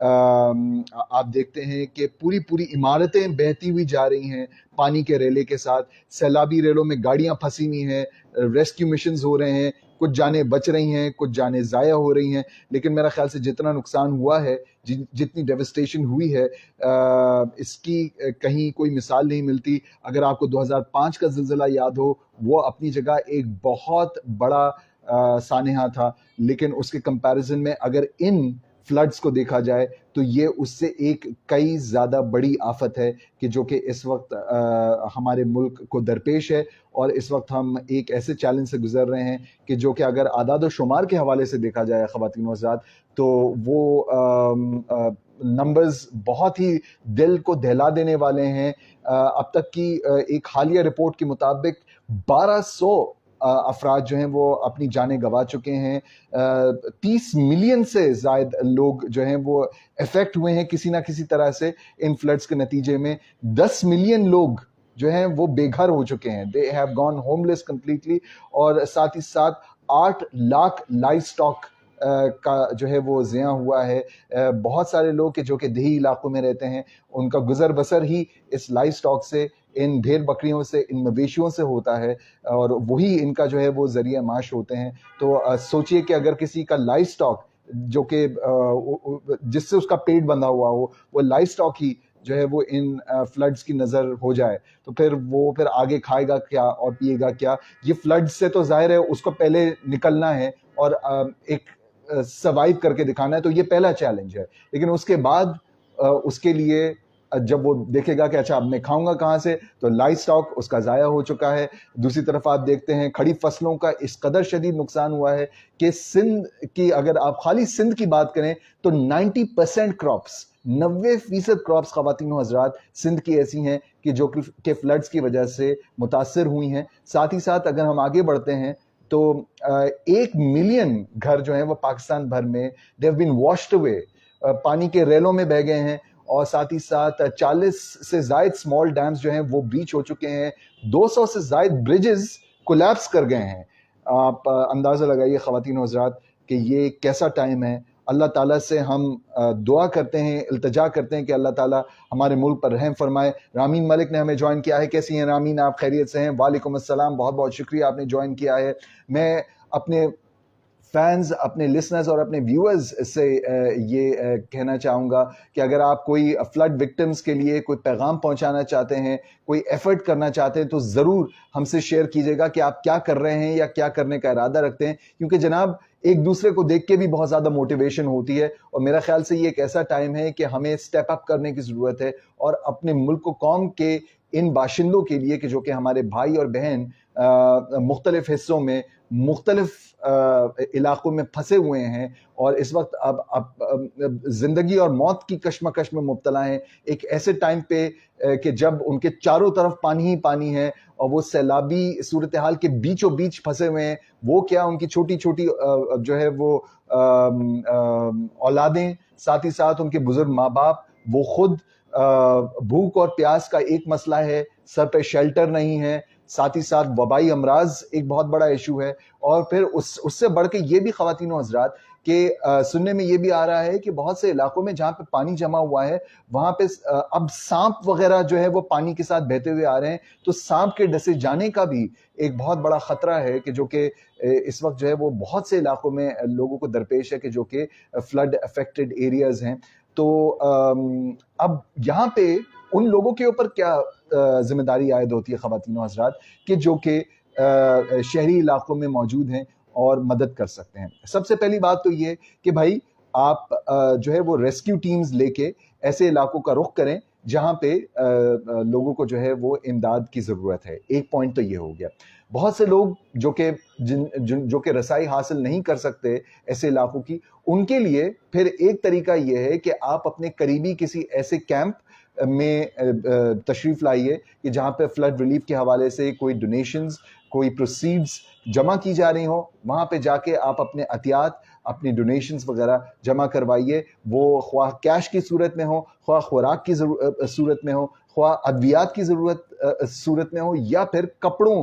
آپ دیکھتے ہیں کہ پوری پوری عمارتیں بہتی ہوئی جا رہی ہیں پانی کے ریلے کے ساتھ، سیلابی ریلوں میں گاڑیاں پھنسی ہوئی ہیں، ریسکیو مشنز ہو رہے ہیں، کچھ جانیں بچ رہی ہیں، کچھ جانیں ضائع ہو رہی ہیں، لیکن میرا خیال سے جتنا نقصان ہوا ہے، جتنی ڈیوسٹیشن ہوئی ہے، اس کی کہیں کوئی مثال نہیں ملتی۔ اگر آپ کو 2005 کا زلزلہ یاد ہو، وہ اپنی جگہ ایک بہت بڑا سانحہ تھا، لیکن اس کے کمپیریزن میں اگر ان فلڈز کو دیکھا جائے تو یہ اس سے ایک کئی زیادہ بڑی آفت ہے کہ جو کہ اس وقت ہمارے ملک کو درپیش ہے، اور اس وقت ہم ایک ایسے چیلنج سے گزر رہے ہیں کہ جو کہ اگر اعداد و شمار کے حوالے سے دیکھا جائے خواتین و حضرات، تو وہ نمبرز بہت ہی دل کو دہلا دینے والے ہیں۔ اب تک کی ایک حالیہ رپورٹ کے مطابق 1200 افراد جو ہیں وہ اپنی جانیں گنوا چکے ہیں، 30 ملین سے زائد لوگ جو ہیں وہ افیکٹ ہوئے ہیں کسی نہ کسی طرح سے ان فلڈز کے نتیجے میں، 10 ملین لوگ جو ہیں وہ بے گھر ہو چکے ہیں، they have gone homeless completely, اور ساتھ ہی ساتھ 8 لاکھ لائف سٹاک کا جو ہے وہ زیاں ہوا ہے۔ بہت سارے لوگ کہ جو کہ دیہی علاقوں میں رہتے ہیں، ان کا گزر بسر ہی اس لائف سٹاک سے، ان بھیڑ بکریوں سے، ان مویشیوں سے ہوتا ہے، اور وہی ان کا جو ہے وہ ذریعہ معاش ہوتے ہیں۔ تو سوچئے کہ اگر کسی کا لائف سٹاک جو کہ جس سے اس کا پیٹ بندھا ہوا ہو، وہ لائف سٹاک ہی جو ہے وہ ان فلڈز کی نظر ہو جائے، تو پھر آگے کھائے گا کیا اور پیے گا کیا؟ یہ فلڈ سے تو ظاہر ہے اس کو پہلے نکلنا ہے اور ایک سروائیو کر کے دکھانا ہے، تو یہ پہلا چیلنج ہے، لیکن اس کے بعد اس کے لیے جب وہ دیکھے گا کہ اچھا اب میں کھاؤں گا کہاں سے، تو لائف سٹاک اس کا ضائع ہو چکا ہے۔ دوسری طرف آپ دیکھتے ہیں کھڑی فصلوں کا اس قدر شدید نقصان ہوا ہے کہ سندھ کی، اگر آپ خالی سندھ کی بات کریں تو 90% کراپس، 90% کراپس خواتین و حضرات سندھ کی ایسی ہیں کہ جو کہ فلڈز کی وجہ سے متاثر ہوئی ہیں۔ ساتھ ہی ساتھ اگر ہم آگے بڑھتے ہیں تو 1 ملین گھر جو ہیں وہ پاکستان بھر میں they have been washed away، پانی کے ریلوں میں بہہ گئے ہیں، اور ساتھ ہی ساتھ 40 سے زائد سمال ڈیمز جو ہیں وہ بریچ ہو چکے ہیں، 200 سے زائد بریجز کولیپس کر گئے ہیں۔ آپ اندازہ لگائیے خواتین و حضرات کہ یہ کیسا ٹائم ہے۔ اللہ تعالیٰ سے ہم دعا کرتے ہیں، التجا کرتے ہیں کہ اللہ تعالیٰ ہمارے ملک پر رحم فرمائے۔ رامین ملک نے ہمیں جوائن کیا ہے، کیسی ہیں رامین؟ آپ خیریت سے ہیں؟ وعلیکم السلام، بہت بہت شکریہ آپ نے جوائن کیا ہے۔ میں اپنے فینز، اپنے لسنرز اور اپنے ویورز سے یہ کہنا چاہوں گا کہ اگر آپ کوئی فلڈ وکٹمز کے لیے کوئی پیغام پہنچانا چاہتے ہیں، کوئی ایفرٹ کرنا چاہتے ہیں، تو ضرور ہم سے شیئر کیجیے گا کہ آپ کیا کر رہے ہیں یا کیا کرنے کا ارادہ رکھتے ہیں، کیونکہ جناب ایک دوسرے کو دیکھ کے بھی بہت زیادہ موٹیویشن ہوتی ہے، اور میرا خیال سے یہ ایک ایسا ٹائم ہے کہ ہمیں اسٹیپ اپ کرنے کی ضرورت ہے، اور اپنے ملک و قوم کے ان باشندوں کے لیے کہ جو کہ ہمارے بھائی اور بہن مختلف حصوں میں، مختلف علاقوں میں پھنسے ہوئے ہیں، اور اس وقت اب زندگی اور موت کی کشمکش میں مبتلا ہیں، ایک ایسے ٹائم پہ کہ جب ان کے چاروں طرف پانی ہی پانی ہے، اور وہ سیلابی صورتحال کے بیچوں بیچ پھنسے ہوئے ہیں۔ وہ کیا، ان کی چھوٹی چھوٹی جو ہے وہ اولادیں، ساتھ ہی ساتھ ان کے بزرگ ماں باپ، وہ خود بھوک اور پیاس کا ایک مسئلہ ہے، سر پہ شیلٹر نہیں ہے، ساتھ ہی ساتھ وبائی امراض ایک بہت بڑا ایشو ہے، اور پھر اس سے بڑھ کے یہ بھی خواتین و حضرات کہ سننے میں یہ بھی آ رہا ہے کہ بہت سے علاقوں میں جہاں پہ پانی جمع ہوا ہے وہاں پہ اب سانپ وغیرہ جو ہے وہ پانی کے ساتھ بہتے ہوئے آ رہے ہیں، تو سانپ کے ڈسے جانے کا بھی ایک بہت بڑا خطرہ ہے کہ جو کہ اس وقت جو ہے وہ بہت سے علاقوں میں لوگوں کو درپیش ہے کہ جو کہ فلڈ افیکٹڈ ایریاز ہیں۔ تو اب یہاں پہ ان لوگوں کے اوپر کیا ذمہ داری عائد ہوتی ہے خواتین و حضرات کہ جو کہ شہری علاقوں میں موجود ہیں اور مدد کر سکتے ہیں۔ سب سے پہلی بات تو یہ کہ بھائی آپ جو ہے وہ ریسکیو ٹیمز لے کے ایسے علاقوں کا رخ کریں جہاں پہ لوگوں کو جو ہے وہ امداد کی ضرورت ہے۔ ایک پوائنٹ تو یہ ہو گیا۔ بہت سے لوگ جو کہ رسائی حاصل نہیں کر سکتے ایسے علاقوں کی، ان کے لیے پھر ایک طریقہ یہ ہے کہ آپ اپنے قریبی کسی ایسے کیمپ میں تشریف لائیے کہ جہاں پہ فلڈ ریلیف کے حوالے سے کوئی ڈونیشنز، کوئی پروسیڈز جمع کی جا رہی ہوں، وہاں پہ جا کے آپ اپنے عطیات، اپنی ڈونیشنز وغیرہ جمع کروائیے، وہ خواہ کیش کی صورت میں ہو، خواہ خوراک کی صورت میں ہو، خواہ ادویات کی صورت میں ہو، یا پھر کپڑوں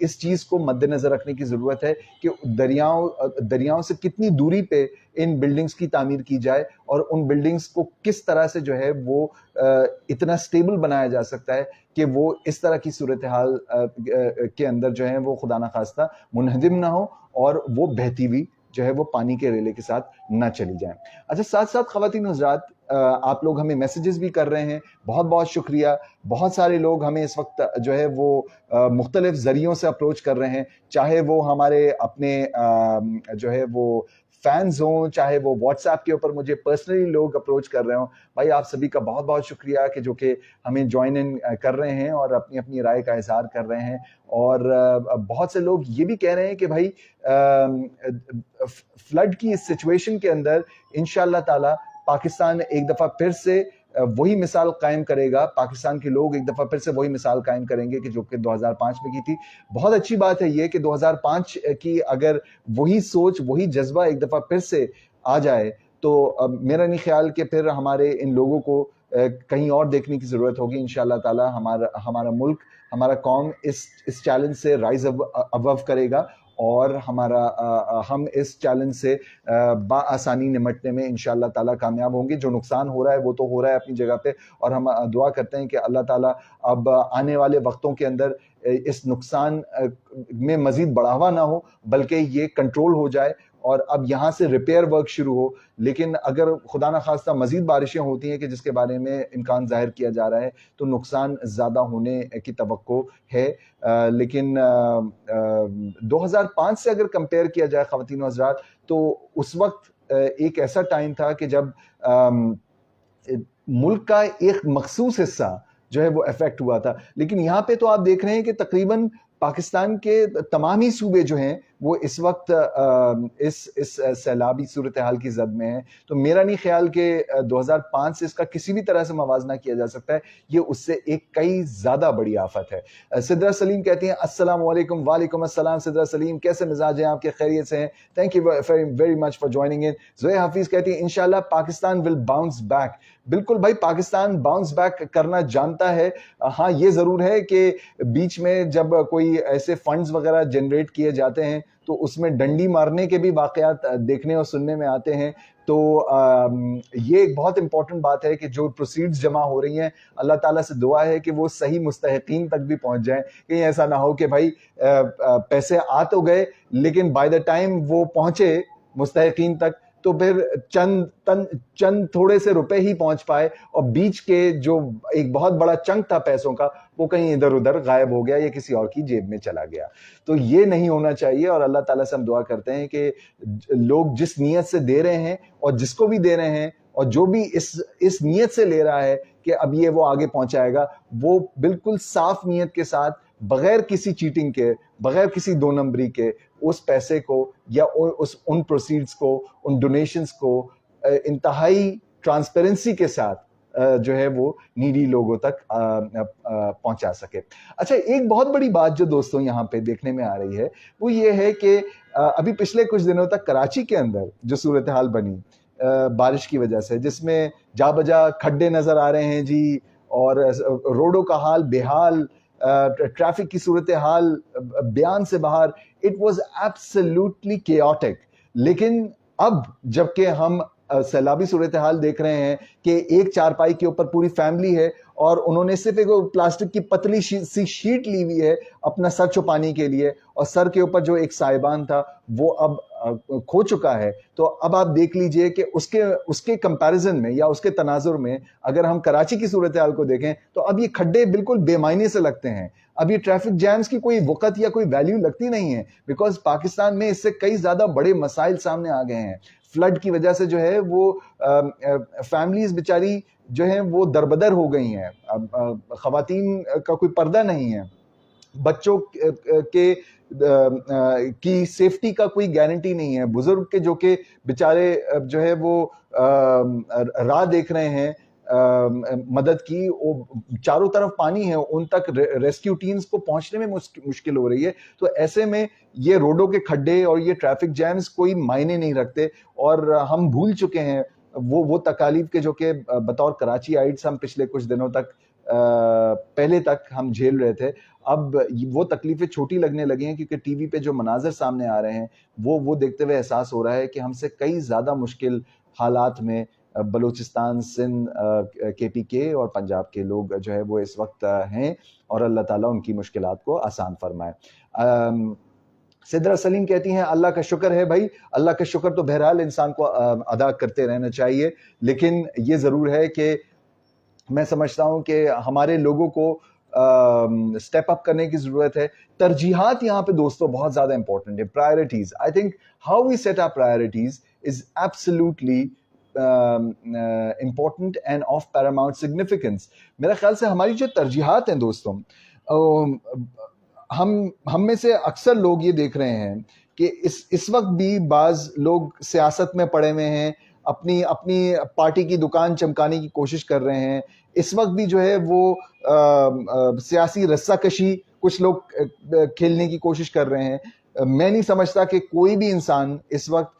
اس چیز کو مد نظر رکھنے کی ضرورت ہے کہ دریاؤں سے کتنی دوری پہ ان بلڈنگز کی تعمیر کی جائے اور ان بلڈنگز کو کس طرح سے جو ہے وہ اتنا سٹیبل بنایا جا سکتا ہے کہ وہ اس طرح کی صورتحال کے اندر جو ہے وہ خدا نخواستہ منہدم نہ ہو اور وہ بہتی ہوئی جو ہے وہ پانی کے ریلے کے ساتھ نہ چلی جائیں. اچھا ساتھ ساتھ خواتین حضرات آپ لوگ ہمیں میسیجز بھی کر رہے ہیں, بہت بہت شکریہ. بہت سارے لوگ ہمیں اس وقت جو ہے وہ مختلف ذریعوں سے اپروچ کر رہے ہیں, چاہے وہ ہمارے اپنے جو ہے وہ فینز ہوں, چاہے وہ واٹس ایپ کے اوپر مجھے پرسنلی لوگ اپروچ کر رہے ہوں. بھائی آپ سبھی کا بہت بہت شکریہ کہ جو کہ ہمیں جوائن ان کر رہے ہیں اور اپنی اپنی رائے کا اظہار کر رہے ہیں. اور بہت سے لوگ یہ بھی کہہ رہے ہیں کہ بھائی فلڈ کی اس سچویشن کے اندر انشاءاللہ تعالی پاکستان ایک دفعہ پھر سے وہی مثال قائم کرے گا, پاکستان کے لوگ ایک دفعہ پھر سے وہی مثال قائم کریں گے کہ جو کہ 2005 میں کی تھی. بہت اچھی بات ہے یہ کہ 2005 کی اگر وہی سوچ وہی جذبہ ایک دفعہ پھر سے آ جائے تو میرا نہیں خیال کہ پھر ہمارے ان لوگوں کو کہیں اور دیکھنے کی ضرورت ہوگی. انشاءاللہ تعالی ہمارا ملک, ہمارا قوم اس چیلنج سے رائز ابو کرے گا اور ہم اس چیلنج سے بآسانی نمٹنے میں انشاءاللہ تعالیٰ کامیاب ہوں گے. جو نقصان ہو رہا ہے وہ تو ہو رہا ہے اپنی جگہ پہ, اور ہم دعا کرتے ہیں کہ اللہ تعالیٰ اب آنے والے وقتوں کے اندر اس نقصان میں مزید بڑھاوا نہ ہو بلکہ یہ کنٹرول ہو جائے اور اب یہاں سے ریپیئر ورک شروع ہو. لیکن اگر خدا نخواستہ مزید بارشیں ہوتی ہیں کہ جس کے بارے میں امکان ظاہر کیا جا رہا ہے تو نقصان زیادہ ہونے کی توقع ہے. لیکن 2005 سے اگر کمپیئر کیا جائے خواتین و حضرات تو اس وقت ایک ایسا ٹائم تھا کہ جب ملک کا ایک مخصوص حصہ جو ہے وہ افیکٹ ہوا تھا. لیکن یہاں پہ تو آپ دیکھ رہے ہیں کہ تقریباً پاکستان کے تمام ہی صوبے جو ہیں وہ اس وقت اس سیلابی صورتحال کی زد میں ہیں. تو میرا نہیں خیال کہ 2005 سے اس کا کسی بھی طرح سے موازنہ کیا جا سکتا ہے, یہ اس سے ایک کئی زیادہ بڑی آفت ہے. سدرا سلیم کہتی ہیں السلام علیکم. وعلیکم السلام سدرا سلیم, کیسے مزاج ہیں آپ کے, خیریت سے ہیں؟ Thank you very much for joining in. Zoya Hafeez کہتی ہیں انشاءاللہ پاکستان ول باؤنس بیک. بالکل بھائی, پاکستان باؤنس بیک کرنا جانتا ہے. ہاں یہ ضرور ہے کہ بیچ میں جب کوئی ایسے فنڈز وغیرہ جنریٹ کیے جاتے ہیں تو اس میں ڈنڈی مارنے کے بھی واقعات دیکھنے اور سننے میں آتے ہیں. تو یہ ایک بہت امپورٹنٹ بات ہے کہ جو پروسیڈز جمع ہو رہی ہیں اللہ تعالیٰ سے دعا ہے کہ وہ صحیح مستحقین تک بھی پہنچ جائیں. کہیں ایسا نہ ہو کہ بھائی پیسے آ تو گئے لیکن بائی دا ٹائم وہ پہنچے مستحقین تک تو پھر چند تھوڑے سے روپے ہی پہنچ پائے اور بیچ کے جو ایک بہت بڑا چنک تھا پیسوں کا وہ کہیں ادھر ادھر غائب ہو گیا یا کسی اور کی جیب میں چلا گیا. تو یہ نہیں ہونا چاہیے اور اللہ تعالیٰ سے ہم دعا کرتے ہیں کہ لوگ جس نیت سے دے رہے ہیں اور جس کو بھی دے رہے ہیں اور جو بھی اس نیت سے لے رہا ہے کہ اب یہ وہ آگے پہنچائے گا, وہ بالکل صاف نیت کے ساتھ بغیر کسی چیٹنگ کے, بغیر کسی دو نمبری کے اس پیسے کو یا ان پروسیڈز کو, ان ڈونیشنز کو انتہائی ٹرانسپیرنسی کے ساتھ جو ہے وہ نیڈی لوگوں تک پہنچا سکے. اچھا ایک بہت بڑی بات جو دوستوں یہاں پہ دیکھنے میں آ رہی ہے وہ یہ ہے کہ ابھی پچھلے کچھ دنوں تک کراچی کے اندر جو صورتحال بنی بارش کی وجہ سے, جس میں جا بجا کھڈے نظر آ رہے ہیں جی, اور روڈوں کا حال بےحال, ٹریفک کی صورتحال بیان سے باہر, اٹ واز ایبسلیوٹلی کیوٹک. لیکن اب جب کہ ہم سیلابی صورتحال دیکھ رہے ہیں کہ ایک چارپائی کے اوپر پوری فیملی ہے اور انہوں نے صرف ایک پلاسٹک کی پتلی سی شیٹ لی ہوئی ہے اپنا سر چھپانے کے لیے, اور سر کے اوپر جو ایک سائبان تھا وہ اب کھو چکا ہے. تو اب آپ دیکھ لیجئے کہ اس کے کمپیریزن میں یا اس کے تناظر میں اگر ہم کراچی کی صورتحال کو دیکھیں تو اب یہ کھڈے بالکل بے معنی سے لگتے ہیں. اب یہ ٹریفک جیمز کی کوئی وقت یا کوئی ویلیو لگتی نہیں ہے, بیکاز پاکستان میں اس سے کئی زیادہ بڑے مسائل سامنے آ گئے ہیں. فلڈ کی وجہ سے جو ہے وہ فیملیز بیچاری جو ہیں وہ دربدر ہو گئی ہیں. خواتین کا کوئی پردہ نہیں ہے, بچوں کی سیفٹی کا کوئی گارنٹی نہیں ہے, بزرگ کے جو کہ بیچارے جو ہے وہ راہ دیکھ رہے ہیں مدد کی, چاروں طرف پانی ہے, ان تک ریسکیو ٹیمز کو پہنچنے میں مشکل ہو رہی ہے. تو ایسے میں یہ روڈوں کے کھڈے اور یہ ٹریفک جیمز کوئی معنی نہیں رکھتے, اور ہم بھول چکے ہیں وہ تکالیف کے جو کہ بطور کراچی آئٹس ہم پچھلے کچھ دنوں تک پہلے تک ہم جھیل رہے تھے، اب وہ تکلیفیں چھوٹی لگنے لگی ہیں کیونکہ ٹی وی پہ جو مناظر سامنے آ رہے ہیں وہ دیکھتے ہوئے احساس ہو رہا ہے کہ ہم سے کئی زیادہ مشکل حالات میں بلوچستان، سندھ، کے پی کے اور پنجاب کے لوگ جو ہے وہ اس وقت ہیں، اور اللہ تعالیٰ ان کی مشکلات کو آسان فرمائے۔ سدرا سلیم کہتی ہیں اللہ کا شکر ہے بھائی، اللہ کا شکر تو بہرحال انسان کو ادا کرتے رہنا چاہیے، لیکن یہ ضرور ہے کہ میں سمجھتا ہوں کہ ہمارے لوگوں کو اسٹیپ اپ کرنے کی ضرورت ہے۔ ترجیحات یہاں پہ دوستو بہت زیادہ امپورٹنٹ ہے، priorities. I think how we set our priorities is absolutely important and of paramount significance. میرا خیال سے ہماری جو ترجیحات ہیں دوستوں، ہم میں سے اکثر لوگ یہ دیکھ رہے ہیں کہ اس وقت بھی بعض لوگ سیاست میں پڑے ہوئے ہیں، اپنی پارٹی کی دکان چمکانے کی کوشش کر رہے ہیں، اس وقت بھی جو ہے وہ سیاسی رسہ کشی کچھ لوگ کھیلنے کی کوشش کر رہے ہیں۔ میں نہیں سمجھتا کہ کوئی بھی انسان اس وقت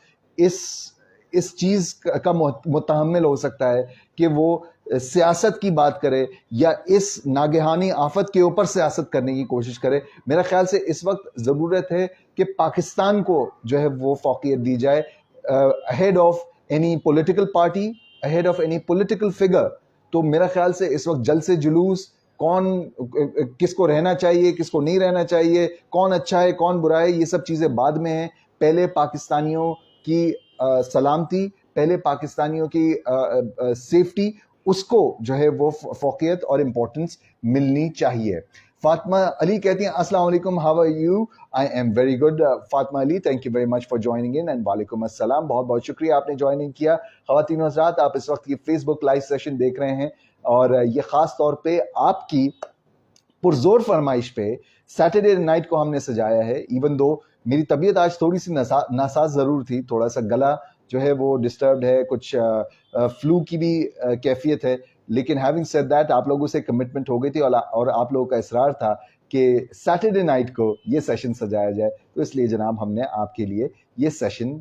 اس چیز کا متحمل ہو سکتا ہے کہ وہ سیاست کی بات کرے یا اس ناگہانی آفت کے اوپر سیاست کرنے کی کوشش کرے۔ میرا خیال سے اس وقت ضرورت ہے کہ پاکستان کو جو ہے وہ فوقیت دی جائے ahead of any political party, ahead of any political figure۔ تو میرا خیال سے اس وقت جلسے جلوس، کس کو رہنا چاہیے کس کو نہیں رہنا چاہیے، کون اچھا ہے کون برا ہے، یہ سب چیزیں بعد میں ہیں۔ پہلے پاکستانیوں کی سلامتی، پہلے پاکستانیوں کی سیفٹی، اس کو جو ہے وہ فوقیت اور امپورٹنس ملنی چاہیے۔ فاطمہ علی کہتی ہیں السلام علیکم، how are you? I am very good Fatima Ali, thank you very much for joining in, and وعلیکم السلام، بہت بہت شکریہ آپ نے جوائننگ کیا۔ خواتین و حضرات، آپ اس وقت یہ فیس بک لائیو سیشن دیکھ رہے ہیں، اور یہ خاص طور پہ آپ کی پرزور فرمائش پہ سیٹرڈے نائٹ کو ہم نے سجایا ہے۔ ایون دو میری طبیعت آج تھوڑی سی ناساز ضرور تھی، تھوڑا سا گلا جو ہے وہ ڈسٹربڈ ہے، کچھ فلو کی بھی کیفیت ہے، لیکن ہیونگ سیڈ دیٹ آپ لوگوں سے کمٹمنٹ ہو گئی تھی اور آپ لوگوں کا اصرار تھا کہ سیٹرڈے نائٹ کو یہ سیشن سجایا جائے، تو اس لیے جناب ہم نے آپ کے لیے یہ سیشن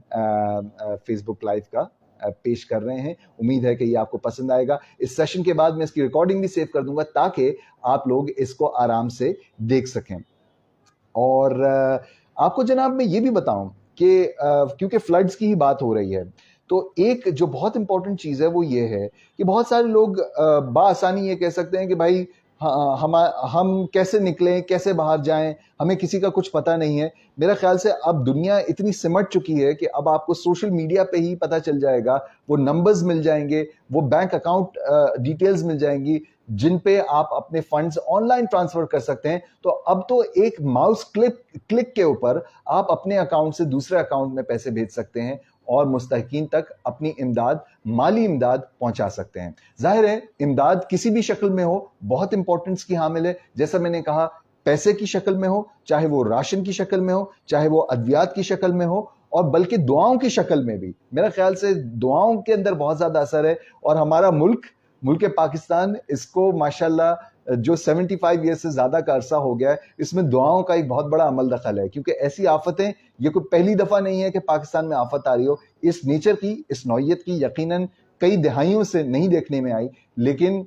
فیس بک لائیو کا پیش کر رہے ہیں۔ امید ہے کہ یہ آپ کو پسند آئے گا۔ اس سیشن کے بعد میں اس کی ریکارڈنگ بھی سیو کر دوں گا تاکہ آپ لوگ اس کو آرام سے دیکھ سکیں۔ اور آپ کو جناب میں یہ بھی بتاؤں کہ کیونکہ فلڈز کی ہی بات ہو رہی ہے، تو ایک جو بہت امپورٹنٹ چیز ہے وہ یہ ہے کہ بہت سارے لوگ بآسانی یہ کہہ سکتے ہیں کہ بھائی ہم کیسے نکلیں، کیسے باہر جائیں، ہمیں کسی کا کچھ پتہ نہیں ہے۔ میرا خیال سے اب دنیا اتنی سمٹ چکی ہے کہ اب آپ کو سوشل میڈیا پہ ہی پتہ چل جائے گا، وہ نمبرز مل جائیں گے، وہ بینک اکاؤنٹ ڈیٹیلز مل جائیں گی جن پہ آپ اپنے فنڈز آن لائن ٹرانسفر کر سکتے ہیں۔ تو اب تو ایک ماؤس کلک کے اوپر آپ اپنے اکاؤنٹ سے دوسرے اکاؤنٹ میں پیسے بھیج سکتے ہیں اور مستحقین تک اپنی امداد، مالی امداد پہنچا سکتے ہیں۔ ظاہر ہے امداد کسی بھی شکل میں ہو بہت امپورٹنس کی حامل ہے، جیسا میں نے کہا پیسے کی شکل میں ہو، چاہے وہ راشن کی شکل میں ہو، چاہے وہ ادویات کی شکل میں ہو، اور بلکہ دعاؤں کی شکل میں بھی۔ میرا خیال سے دعاؤں کے اندر بہت زیادہ اثر ہے، اور ہمارا ملک پاکستان اس کو ماشاءاللہ جو 75 ایئر سے زیادہ کا عرصہ ہو گیا ہے، اس میں دعاؤں کا ایک بہت بڑا عمل دخل ہے، کیونکہ ایسی آفتیں، یہ کوئی پہلی دفعہ نہیں ہے کہ پاکستان میں آفت آ رہی ہو، اس نیچر کی، اس نوعیت کی یقیناً کئی دہائیوں سے نہیں دیکھنے میں آئی، لیکن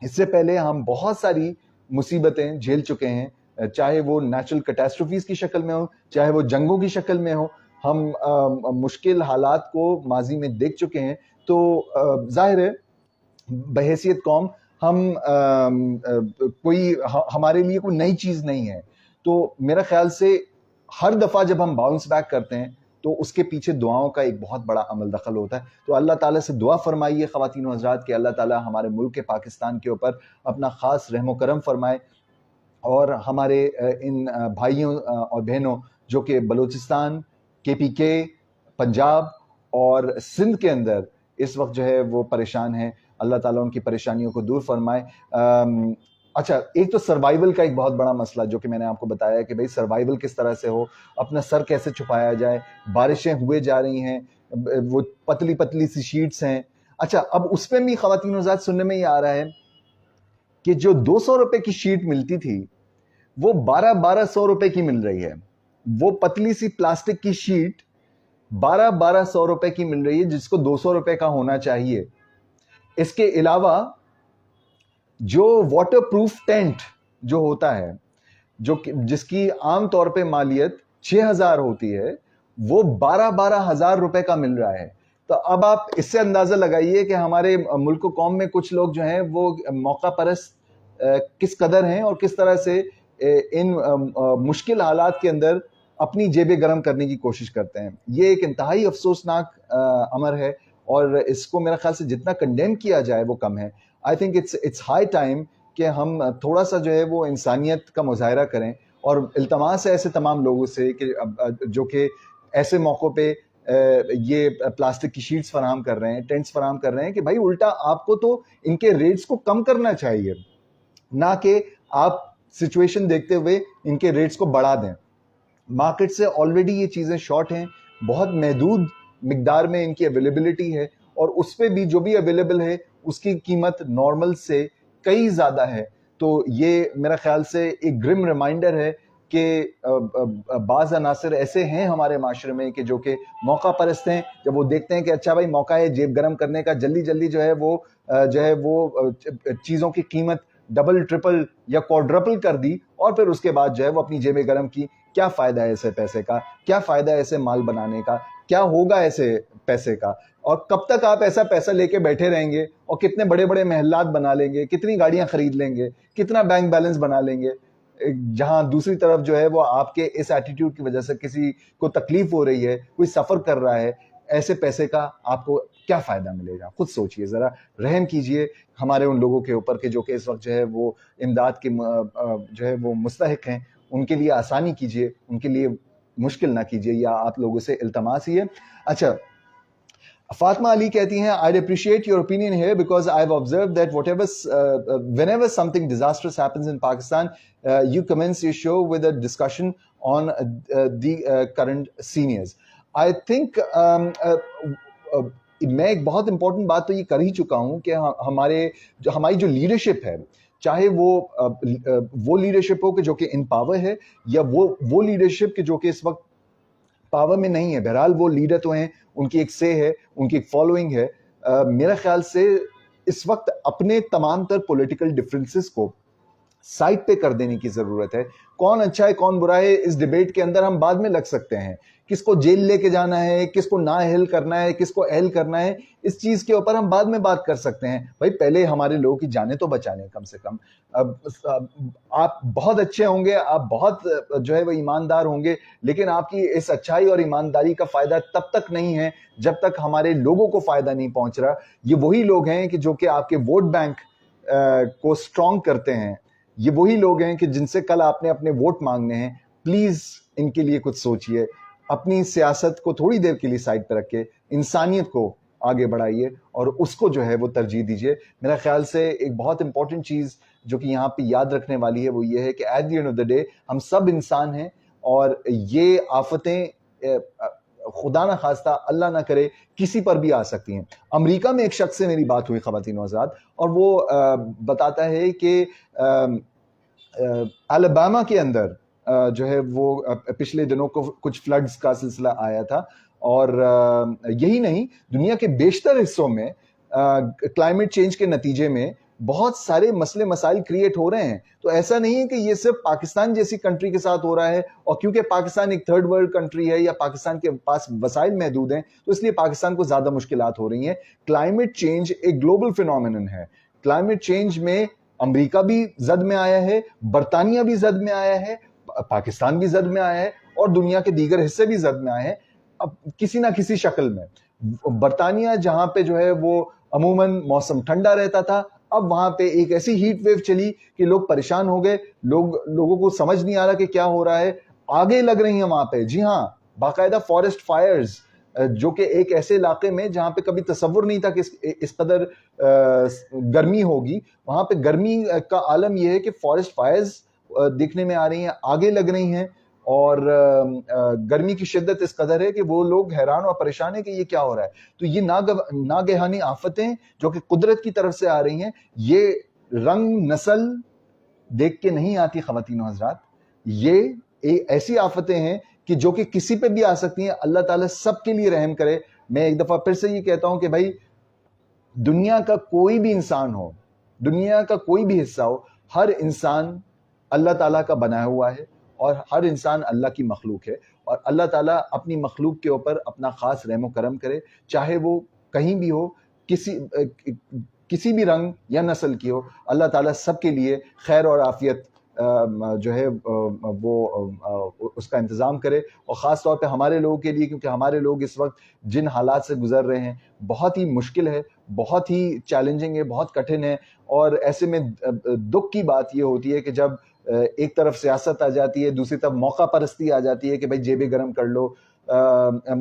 اس سے پہلے ہم بہت ساری مصیبتیں جھیل چکے ہیں، چاہے وہ نیچرل کیٹاسٹروفیز کی شکل میں ہو، چاہے وہ جنگوں کی شکل میں ہو، ہم مشکل حالات کو ماضی میں دیکھ چکے ہیں۔ تو ظاہر ہے بحیثیت قوم ہم ہمارے لیے کوئی نئی چیز نہیں ہے، تو میرا خیال سے ہر دفعہ جب ہم باؤنس بیک کرتے ہیں تو اس کے پیچھے دعاؤں کا ایک بہت بڑا عمل دخل ہوتا ہے۔ تو اللہ تعالیٰ سے دعا فرمائیے خواتین و حضرات کہ اللہ تعالیٰ ہمارے ملک پاکستان کے اوپر اپنا خاص رحم و کرم فرمائے، اور ہمارے ان بھائیوں اور بہنوں جو کہ بلوچستان، کے پی کے، پنجاب اور سندھ کے اندر اس وقت جو ہے وہ پریشان ہیں، اللہ تعالیٰ ان کی پریشانیوں کو دور فرمائے۔ اچھا، ایک تو سروائیول کا ایک بہت بڑا مسئلہ جو کہ میں نے آپ کو بتایا کہ بھئی سروائیول کس طرح سے ہو، اپنا سر کیسے چھپایا جائے، بارشیں ہوئے جا رہی ہیں، وہ پتلی پتلی سی شیٹس ہیں۔ اچھا، اب اس میں بھی خواتین و حضرات سننے میں یہ آ رہا ہے کہ جو 200 روپے کی شیٹ ملتی تھی وہ 1200 روپے کی مل رہی ہے، وہ پتلی سی پلاسٹک کی شیٹ 1200 روپے کی مل رہی ہے، جس کو 200 روپے کا ہونا چاہیے۔ اس کے علاوہ جو واٹر پروف ٹینٹ جو ہوتا ہے, جس کی عام طور پہ مالیت 6,000 ہوتی ہے, وہ 12,000 روپے کا مل رہا ہے. تو اب آپ اس سے اندازہ لگائیے کہ ہمارے ملک و قوم میں کچھ لوگ جو ہیں وہ موقع پرست کس قدر ہیں اور کس طرح سے ان مشکل حالات کے اندر اپنی جیبیں گرم کرنے کی کوشش کرتے ہیں. یہ ایک انتہائی افسوسناک امر ہے, اور اس کو میرا خیال سے جتنا کنڈیم کیا جائے وہ کم ہے. I think it's high time کہ ہم تھوڑا سا جو ہے وہ انسانیت کا مظاہرہ کریں, اور التماس ہے ایسے تمام لوگوں سے کہ جو کہ ایسے موقعوں پہ یہ پلاسٹک کی شیٹس فراہم کر رہے ہیں, ٹینٹس فراہم کر رہے ہیں, کہ بھائی الٹا آپ کو تو ان کے ریٹس کو کم کرنا چاہیے, نہ کہ آپ سچویشن دیکھتے ہوئے ان کے ریٹس کو بڑھا دیں. مارکیٹ سے آلریڈی یہ چیزیں شارٹ ہیں, بہت محدود مقدار میں ان کی اویلیبلٹی ہے, اور اس پہ بھی جو بھی اویلیبل ہے اس کی قیمت نارمل سے کئی زیادہ ہے. تو یہ میرا خیال سے ایک گرم ریمائنڈر ہے کہ بعض عناصر ایسے ہیں ہمارے معاشرے میں کہ جو کہ موقع پرست ہیں. جب وہ دیکھتے ہیں کہ اچھا بھائی موقع ہے جیب گرم کرنے کا, جلدی جلدی جو ہے وہ چیزوں کی قیمت ڈبل ٹرپل یا کوڈرپل کر دی, اور پھر اس کے بعد جو ہے وہ اپنی جیبیں گرم کی. کیا فائدہ ہے ایسے پیسے کا, کیا فائدہ ہے ایسے مال بنانے کا, کیا ہوگا ایسے پیسے کا, اور کب تک آپ ایسا پیسہ لے کے بیٹھے رہیں گے, اور کتنے بڑے بڑے محلات بنا لیں گے, کتنی گاڑیاں خرید لیں گے, کتنا بینک بیلنس بنا لیں گے, جہاں دوسری طرف جو ہے وہ آپ کے اس ایٹیٹیوڈ کی وجہ سے کسی کو تکلیف ہو رہی ہے, کوئی سفر کر رہا ہے. ایسے پیسے کا آپ کو کیا فائدہ ملے گا؟ خود سوچئے ذرا, رحم کیجئے ہمارے ان لوگوں کے اوپر کہ جو کہ اس وقت جو ہے وہ امداد کے جو ہے وہ مستحق ہیں. ان کے لیے آسانی کیجئے, ان کے لیے مشکل نہ کیجئے, یا آپ لوگوں سے التماس ہی ہے. اچھا, فاطمہ علی کہتی ہیں I'd appreciate your opinion here because I've observed that whenever something disastrous happens in Pakistan, you commence your show with a discussion on the current seniors. I think میں ایک بہت امپورٹنٹ بات تو یہ کر ہی چکا ہوں کہ ہماری جو لیڈرشپ ہے, چاہے وہ لیڈرشپ ہو کہ جو کہ ان پاور ہے, یا وہ لیڈرشپ کہ جو کہ اس وقت پاور میں نہیں ہے, بہرحال وہ لیڈر تو ہیں, ان کی ایک سے ہے, ان کی ایک فالوئنگ ہے. میرا خیال سے اس وقت اپنے تمام تر پولیٹیکل ڈفرینسز کو سائٹ پہ کر دینے کی ضرورت ہے. کون اچھا ہے کون برا ہے اس ڈیبیٹ کے اندر ہم بعد میں لگ سکتے ہیں, کس کو جیل لے کے جانا ہے, کس کو نااہل کرنا ہے, کس کو اہل کرنا ہے, اس چیز کے اوپر ہم بعد میں بات کر سکتے ہیں. بھائی پہلے ہمارے لوگوں کی جانیں تو بچانے کم سے کم. آپ بہت اچھے ہوں گے, آپ بہت جو ہے وہ ایماندار ہوں گے, لیکن آپ کی اس اچھائی اور ایمانداری کا فائدہ تب تک نہیں ہے جب تک ہمارے لوگوں کو فائدہ نہیں پہنچ رہا. یہ وہی لوگ ہیں کہ جو کہ آپ کے ووٹ بینک کو اسٹرانگ کرتے ہیں, یہ وہی لوگ ہیں کہ جن سے کل آپ نے اپنے ووٹ مانگنے ہیں. پلیز ان کے لیے کچھ سوچئے, اپنی سیاست کو تھوڑی دیر کے لیے سائڈ پہ رکھ کے انسانیت کو آگے بڑھائیے اور اس کو جو ہے وہ ترجیح دیجئے. میرا خیال سے ایک بہت امپورٹنٹ چیز جو کہ یہاں پہ یاد رکھنے والی ہے وہ یہ ہے کہ at the end of the day ہم سب انسان ہیں, اور یہ آفتیں خدا نہ خواستہ اللہ نہ کرے کسی پر بھی آ سکتی ہیں. امریکہ میں ایک شخص سے میری بات ہوئی خواتین و حضرات, اور وہ بتاتا ہے کہ الاباما کے اندر جو ہے وہ پچھلے دنوں کو کچھ فلڈز کا سلسلہ آیا تھا, اور یہی نہیں دنیا کے بیشتر حصوں میں کلائمیٹ چینج کے نتیجے میں بہت سارے مسئلے مسائل کریٹ ہو رہے ہیں. تو ایسا نہیں ہے کہ یہ صرف پاکستان جیسی کنٹری کے ساتھ ہو رہا ہے, اور کیونکہ پاکستان ایک تھرڈ ورلڈ کنٹری ہے یا پاکستان کے پاس وسائل محدود ہیں تو اس لیے پاکستان کو زیادہ مشکلات ہو رہی ہیں. کلائمیٹ چینج ایک گلوبل فینومینن ہے. کلائمیٹ چینج میں امریکہ بھی زد میں آیا ہے, برطانیہ بھی زد میں آیا ہے, پاکستان بھی زد میں آیا ہے, اور دنیا کے دیگر حصے بھی زد میں آئے ہیں اب کسی نہ کسی شکل میں. برطانیہ جہاں پہ جو ہے وہ عموماً موسم ٹھنڈا رہتا تھا, اب وہاں پہ ایک ایسی ہیٹ ویو چلی کہ لوگ پریشان ہو گئے, لوگوں کو سمجھ نہیں آ رہا کہ کیا ہو رہا ہے. آگے لگ رہی ہیں وہاں پہ, جی ہاں, باقاعدہ فارسٹ فائرز, جو کہ ایک ایسے علاقے میں جہاں پہ کبھی تصور نہیں تھا کہ اس قدر گرمی ہوگی, وہاں پہ گرمی کا عالم یہ ہے کہ فارسٹ فائرز دیکھنے میں آ رہی ہیں, آگے لگ رہی ہیں, اور گرمی کی شدت اس قدر ہے کہ وہ لوگ حیران اور پریشان ہیں کہ یہ کیا ہو رہا ہے. تو یہ ناگہانی آفتیں جو کہ قدرت کی طرف سے آ رہی ہیں, یہ رنگ نسل دیکھ کے نہیں آتی خواتین و حضرات. یہ ایسی آفتیں ہیں کہ جو کہ کسی پہ بھی آ سکتی ہیں. اللہ تعالیٰ سب کے لیے رحم کرے. میں ایک دفعہ پھر سے یہ کہتا ہوں کہ بھائی دنیا کا کوئی بھی انسان ہو, دنیا کا کوئی بھی حصہ ہو, ہر انسان اللہ تعالیٰ کا بنایا ہوا ہے اور ہر انسان اللہ کی مخلوق ہے, اور اللہ تعالیٰ اپنی مخلوق کے اوپر اپنا خاص رحم و کرم کرے, چاہے وہ کہیں بھی ہو, کسی بھی رنگ یا نسل کی ہو. اللہ تعالیٰ سب کے لیے خیر اور عافیت جو ہے وہ اس کا انتظام کرے, اور خاص طور پہ ہمارے لوگوں کے لیے, کیونکہ ہمارے لوگ اس وقت جن حالات سے گزر رہے ہیں بہت ہی مشکل ہے, بہت ہی چیلنجنگ ہے, بہت کٹھن ہے. اور ایسے میں دکھ کی بات یہ ہوتی ہے کہ جب ایک طرف سیاست آ جاتی ہے, دوسری طرف موقع پرستی آ جاتی ہے کہ بھائی جیبیں گرم کر لو.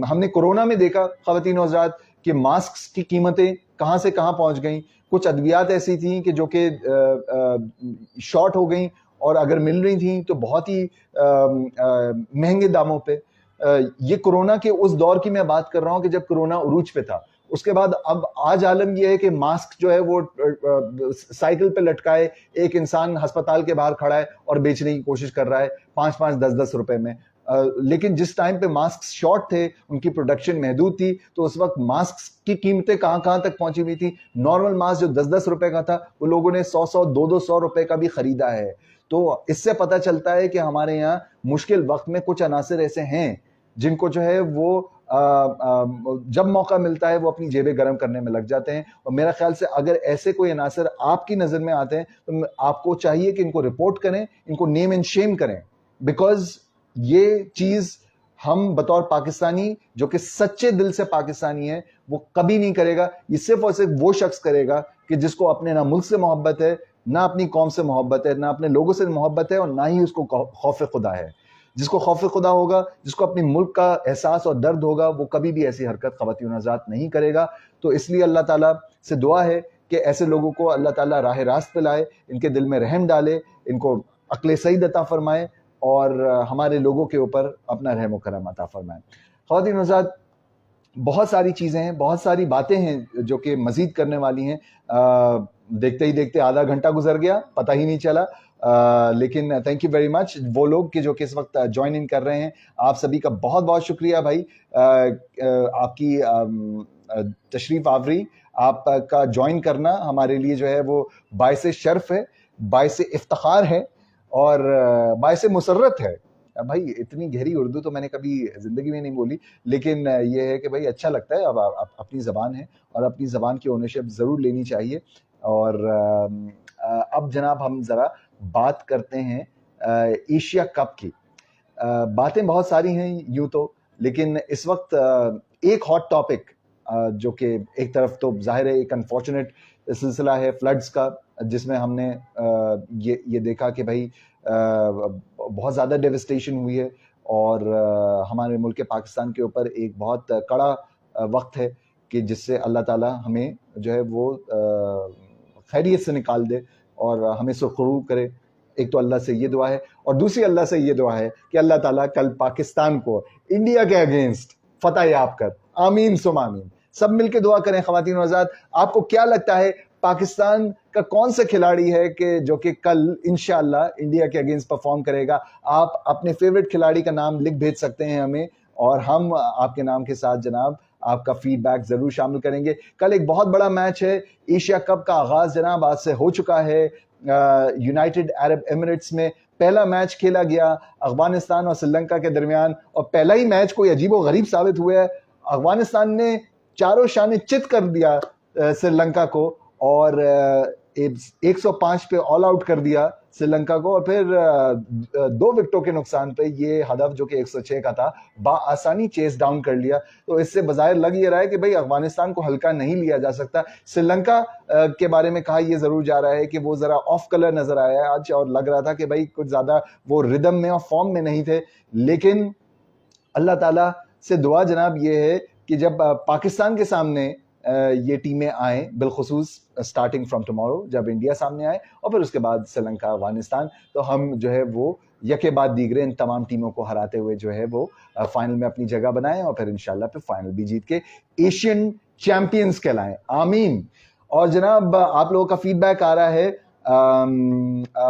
ہم نے کورونا میں دیکھا خواتین و حضرات کہ ماسکس کی قیمتیں کہاں سے کہاں پہنچ گئیں. کچھ ادویات ایسی تھیں کہ جو کہ شارٹ ہو گئیں, اور اگر مل رہی تھیں تو بہت ہی مہنگے داموں پہ. یہ کورونا کے اس دور کی میں بات کر رہا ہوں کہ جب کورونا عروج پہ تھا. اس کے بعد اب آج عالم یہ ہے کہ ماسک جو ہے وہ سائیکل پہ لٹکائے ایک انسان ہسپتال کے باہر کھڑا ہے اور بیچنے کی کوشش کر رہا ہے 5-5 10-10 روپے میں. لیکن جس ٹائم پہ ماسک شارٹ تھے, ان کی پروڈکشن محدود تھی, تو اس وقت ماسک کی قیمتیں کہاں تک پہنچی ہوئی تھی. نارمل ماسک جو 10-10 روپے کا تھا وہ لوگوں نے 100 200 روپے کا بھی خریدا ہے. تو اس سے پتہ چلتا ہے کہ ہمارے یہاں مشکل وقت میں کچھ عناصر ایسے ہیں جن کو جو ہے وہ جب موقع ملتا ہے وہ اپنی جیبیں گرم کرنے میں لگ جاتے ہیں. اور میرا خیال سے اگر ایسے کوئی عناصر آپ کی نظر میں آتے ہیں تو آپ کو چاہیے کہ ان کو رپورٹ کریں, ان کو نیم اینڈ شیم کریں, بیکاز یہ چیز ہم بطور پاکستانی جو کہ سچے دل سے پاکستانی ہے وہ کبھی نہیں کرے گا. یہ صرف اور صرف وہ شخص کرے گا کہ جس کو اپنے نہ ملک سے محبت ہے, نہ اپنی قوم سے محبت ہے, نہ اپنے لوگوں سے محبت ہے, اور نہ ہی اس کو خوف خدا ہے. جس کو خوف خدا ہوگا, جس کو اپنی ملک کا احساس اور درد ہوگا, وہ کبھی بھی ایسی حرکت خواتین حضرات نہیں کرے گا. تو اس لیے اللہ تعالیٰ سے دعا ہے کہ ایسے لوگوں کو اللہ تعالیٰ راہ راست پہ لائے, ان کے دل میں رحم ڈالے, ان کو عقل سعید عطا فرمائے, اور ہمارے لوگوں کے اوپر اپنا رحم و کرم عطا فرمائے. خواتین حضرات, بہت ساری چیزیں ہیں, بہت ساری باتیں ہیں جو کہ مزید کرنے والی ہیں. دیکھتے ہی دیکھتے آدھا گھنٹہ گزر گیا, پتہ ہی نہیں چلا. لیکن تھینک یو ویری مچ وہ لوگ کہ جو کہ اس وقت جوائن ان کر رہے ہیں. آپ سبھی کا بہت بہت شکریہ بھائی, آپ کی تشریف آوری, آپ کا جوائن کرنا ہمارے لیے جو ہے وہ باعث شرف ہے, باعث افتخار ہے, اور باعث مسرت ہے. بھائی اتنی گہری اردو تو میں نے کبھی زندگی میں نہیں بولی, لیکن یہ ہے کہ بھائی اچھا لگتا ہے. اب اپنی زبان ہے اور اپنی زبان کی اونرشپ ضرور لینی چاہیے. اور اب جناب ہم ذرا بات کرتے ہیں ایشیا کپ کی. باتیں بہت ساری ہیں یوں تو, لیکن اس وقت ایک ہاٹ ٹاپک جو کہ ایک طرف تو ظاہر ہے ایک انفارچونیٹ سلسلہ ہے فلڈز کا, جس میں ہم نے یہ دیکھا کہ بھائی بہت زیادہ ڈیوسٹیشن ہوئی ہے, اور ہمارے ملک پاکستان کے اوپر ایک بہت کڑا وقت ہے کہ جس سے اللہ تعالیٰ ہمیں جو ہے وہ خیریت سے نکال دے اور ہمیں سرخرو کرے. ایک تو اللہ سے یہ دعا ہے, اور دوسری اللہ سے یہ دعا ہے کہ اللہ تعالیٰ کل پاکستان کو انڈیا کے اگینسٹ فتح یاب کر. آمین سم آمین. سب مل کے دعا کریں. خواتین و حضرات, آپ کو کیا لگتا ہے پاکستان کا کون سا کھلاڑی ہے کہ جو کہ کل انشاءاللہ انڈیا کے اگینسٹ پرفارم کرے گا؟ آپ اپنے فیوریٹ کھلاڑی کا نام لکھ بھیج سکتے ہیں ہمیں, اور ہم آپ کے نام کے ساتھ جناب آپ کا فیڈ بیک ضرور شامل کریں گے. کل ایک بہت بڑا میچ ہے, ایشیا کپ کا آغاز جناب آج سے ہو چکا ہے. یونائٹڈ عرب ایمریٹس میں پہلا میچ کھیلا گیا افغانستان اور سری لنکا کے درمیان, اور پہلا ہی میچ کوئی عجیب و غریب ثابت ہوا ہے. افغانستان نے چاروں شانے چت کر دیا سری لنکا کو, اور 105 پہ آل آؤٹ کر دیا سری لنکا کو, اور پھر 2 وکٹوں کے نقصان پہ یہ ہدف جو کہ 106 کا تھا بآسانی چیس ڈاؤن کر لیا. تو اس سے بظاہر لگ یہ رہا ہے کہ بھئی افغانستان کو ہلکا نہیں لیا جا سکتا. سری لنکا کے بارے میں کہا یہ ضرور جا رہا ہے کہ وہ ذرا آف کلر نظر آیا ہے آج, اور لگ رہا تھا کہ بھئی کچھ زیادہ وہ ردم میں اور فارم میں نہیں تھے. لیکن اللہ تعالیٰ سے دعا جناب یہ ہے کہ جب پاکستان کے سامنے یہ ٹیمیں آئیں, بالخصوص سٹارٹنگ فرام ٹمارو جب انڈیا سامنے آئے, اور پھر اس کے بعد سری لنکا افغانستان, تو ہم جو ہے وہ یکے بعد دیگرے ان تمام ٹیموں کو ہراتے ہوئے جو ہے وہ فائنل میں اپنی جگہ بنائیں, اور پھر انشاءاللہ پھر فائنل بھی جیت کے ایشین چیمپئنز کہلائیں. آمین. اور جناب آپ لوگوں کا فیڈ بیک آ رہا ہے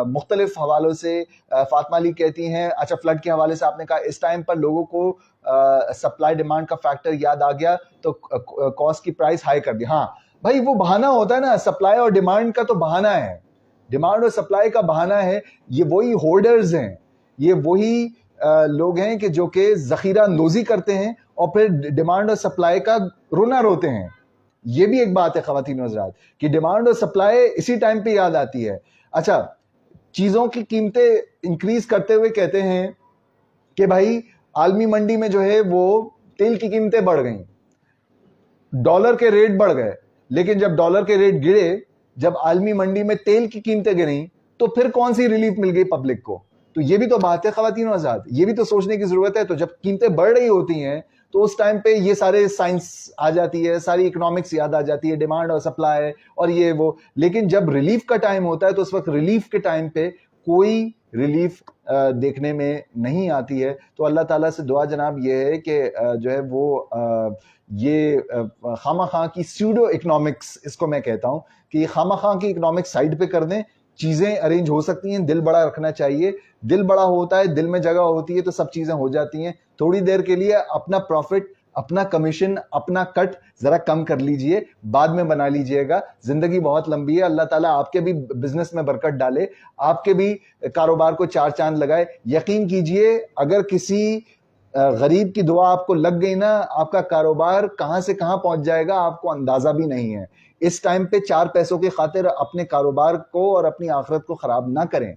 مختلف حوالوں سے. فاطمہ علی کہتی ہیں اچھا فلڈ کے حوالے سے آپ نے کہا اس ٹائم پر لوگوں کو سپلائی ڈیمانڈ کا فیکٹر یاد آ گیا تو کاسٹ کی پرائس ہائی کر دی. ہاں بھائی وہ بہانہ ہوتا ہے نا, سپلائی اور ڈیمانڈ کا تو بہانہ ہے, ڈیمانڈ اور سپلائی کا بہانہ ہے. یہ وہی ہولڈرز ہیں, یہ وہی لوگ ہیں کہ جو کہ ذخیرہ اندوزی کرتے ہیں اور پھر ڈیمانڈ اور سپلائی کا رونا روتے ہیں. یہ بھی ایک بات ہے خواتین و حضرات کہ ڈیمانڈ اور سپلائی اسی ٹائم پہ یاد آتی ہے. اچھا, چیزوں کی قیمتیں انکریز کرتے ہوئے کہتے ہیں کہ بھائی عالمی منڈی میں جو ہے وہ تیل کی قیمتیں بڑھ گئیں, ڈالر کے ریٹ بڑھ گئے, لیکن جب ڈالر کے ریٹ گرے, جب عالمی منڈی میں تیل کی قیمتیں گریں, تو پھر کون سی ریلیف مل گئی پبلک کو؟ تو یہ بھی تو بات ہے خواتین و حضرات, یہ بھی تو سوچنے کی ضرورت ہے. تو جب قیمتیں بڑھ رہی ہوتی ہیں تو اس ٹائم پہ یہ سارے سائنس آ جاتی ہے, ساری اکنامکس یاد آ جاتی ہے, ڈیمانڈ اور سپلائی اور یہ وہ. لیکن جب ریلیف کا ٹائم ہوتا ہے تو اس وقت ریلیف کے ٹائم پہ کوئی ریلیف دیکھنے میں نہیں آتی ہے. تو اللہ تعالیٰ سے دعا جناب یہ ہے کہ جو ہے وہ یہ خامہ خواہ کی سیوڈو اکنامکس, اس کو میں کہتا ہوں کہ یہ خامہ خواہ کی اکنامکس سائڈ پہ کر دیں. چیزیں ارینج ہو سکتی ہیں, دل بڑا رکھنا چاہیے, دل بڑا ہوتا ہے, دل میں جگہ ہوتی ہے تو سب چیزیں ہو جاتی ہیں. تھوڑی دیر کے لیے اپنا پروفٹ, اپنا کمیشن, اپنا کٹ ذرا کم کر لیجئے, بعد میں بنا لیجئے گا. زندگی بہت لمبی ہے, اللہ تعالیٰ آپ کے بھی بزنس میں برکت ڈالے, آپ کے بھی کاروبار کو چار چاند لگائے. یقین کیجئے اگر کسی غریب کی دعا آپ کو لگ گئی نا, آپ کا کاروبار کہاں سے کہاں پہنچ جائے گا آپ کو اندازہ بھی نہیں ہے. اس ٹائم پہ 4 پیسوں کی خاطر اپنے کاروبار کو اور اپنی آخرت کو خراب نہ کریں.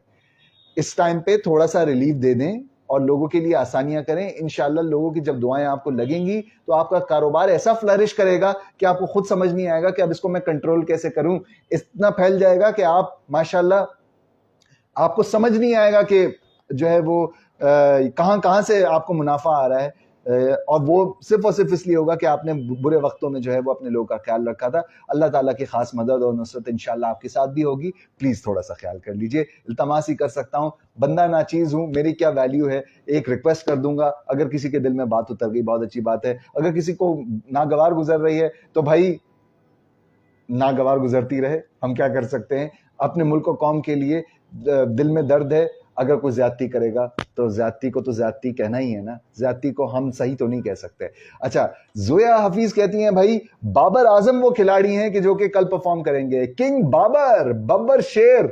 اس ٹائم پہ تھوڑا سا ریلیف دے دیں اور لوگوں کے لیے آسانیاں کریں. انشاءاللہ لوگوں کی جب دعائیں آپ کو لگیں گی تو آپ کا کاروبار ایسا فلرش کرے گا کہ آپ کو خود سمجھ نہیں آئے گا کہ اب اس کو میں کنٹرول کیسے کروں. اتنا پھیل جائے گا کہ آپ ماشاءاللہ آپ کو سمجھ نہیں آئے گا کہ جو ہے وہ کہاں کہاں سے آپ کو منافع آ رہا ہے, اور وہ صرف اور صرف اس لیے ہوگا کہ آپ نے برے وقتوں میں جو ہے وہ اپنے لوگوں کا خیال رکھا تھا. اللہ تعالیٰ کی خاص مدد اور نصرت انشاءاللہ آپ کے ساتھ بھی ہوگی. پلیز تھوڑا سا خیال کر لیجئے. التماس ہی کر سکتا ہوں, بندہ ناچیز ہوں, میری کیا ویلیو ہے, ایک ریکویسٹ کر دوں گا. اگر کسی کے دل میں بات اتر گئی بہت اچھی بات ہے, اگر کسی کو ناگوار گزر رہی ہے تو بھائی ناگوار گزرتی رہے, ہم کیا کر سکتے ہیں. اپنے ملک و قوم کے لیے دل میں درد ہے, اگر کوئی زیادتی کرے گا تو زیادتی کو تو زیادتی کہنا ہی ہے نا, زیادتی کو ہم صحیح تو نہیں کہہ سکتے. اچھا, زویا حفیظ کہتی ہیں بھائی بابر اعظم وہ کھلاڑی ہیں کہ جو کہ کل پرفارم کریں گے. کنگ بابر, ببر شیر.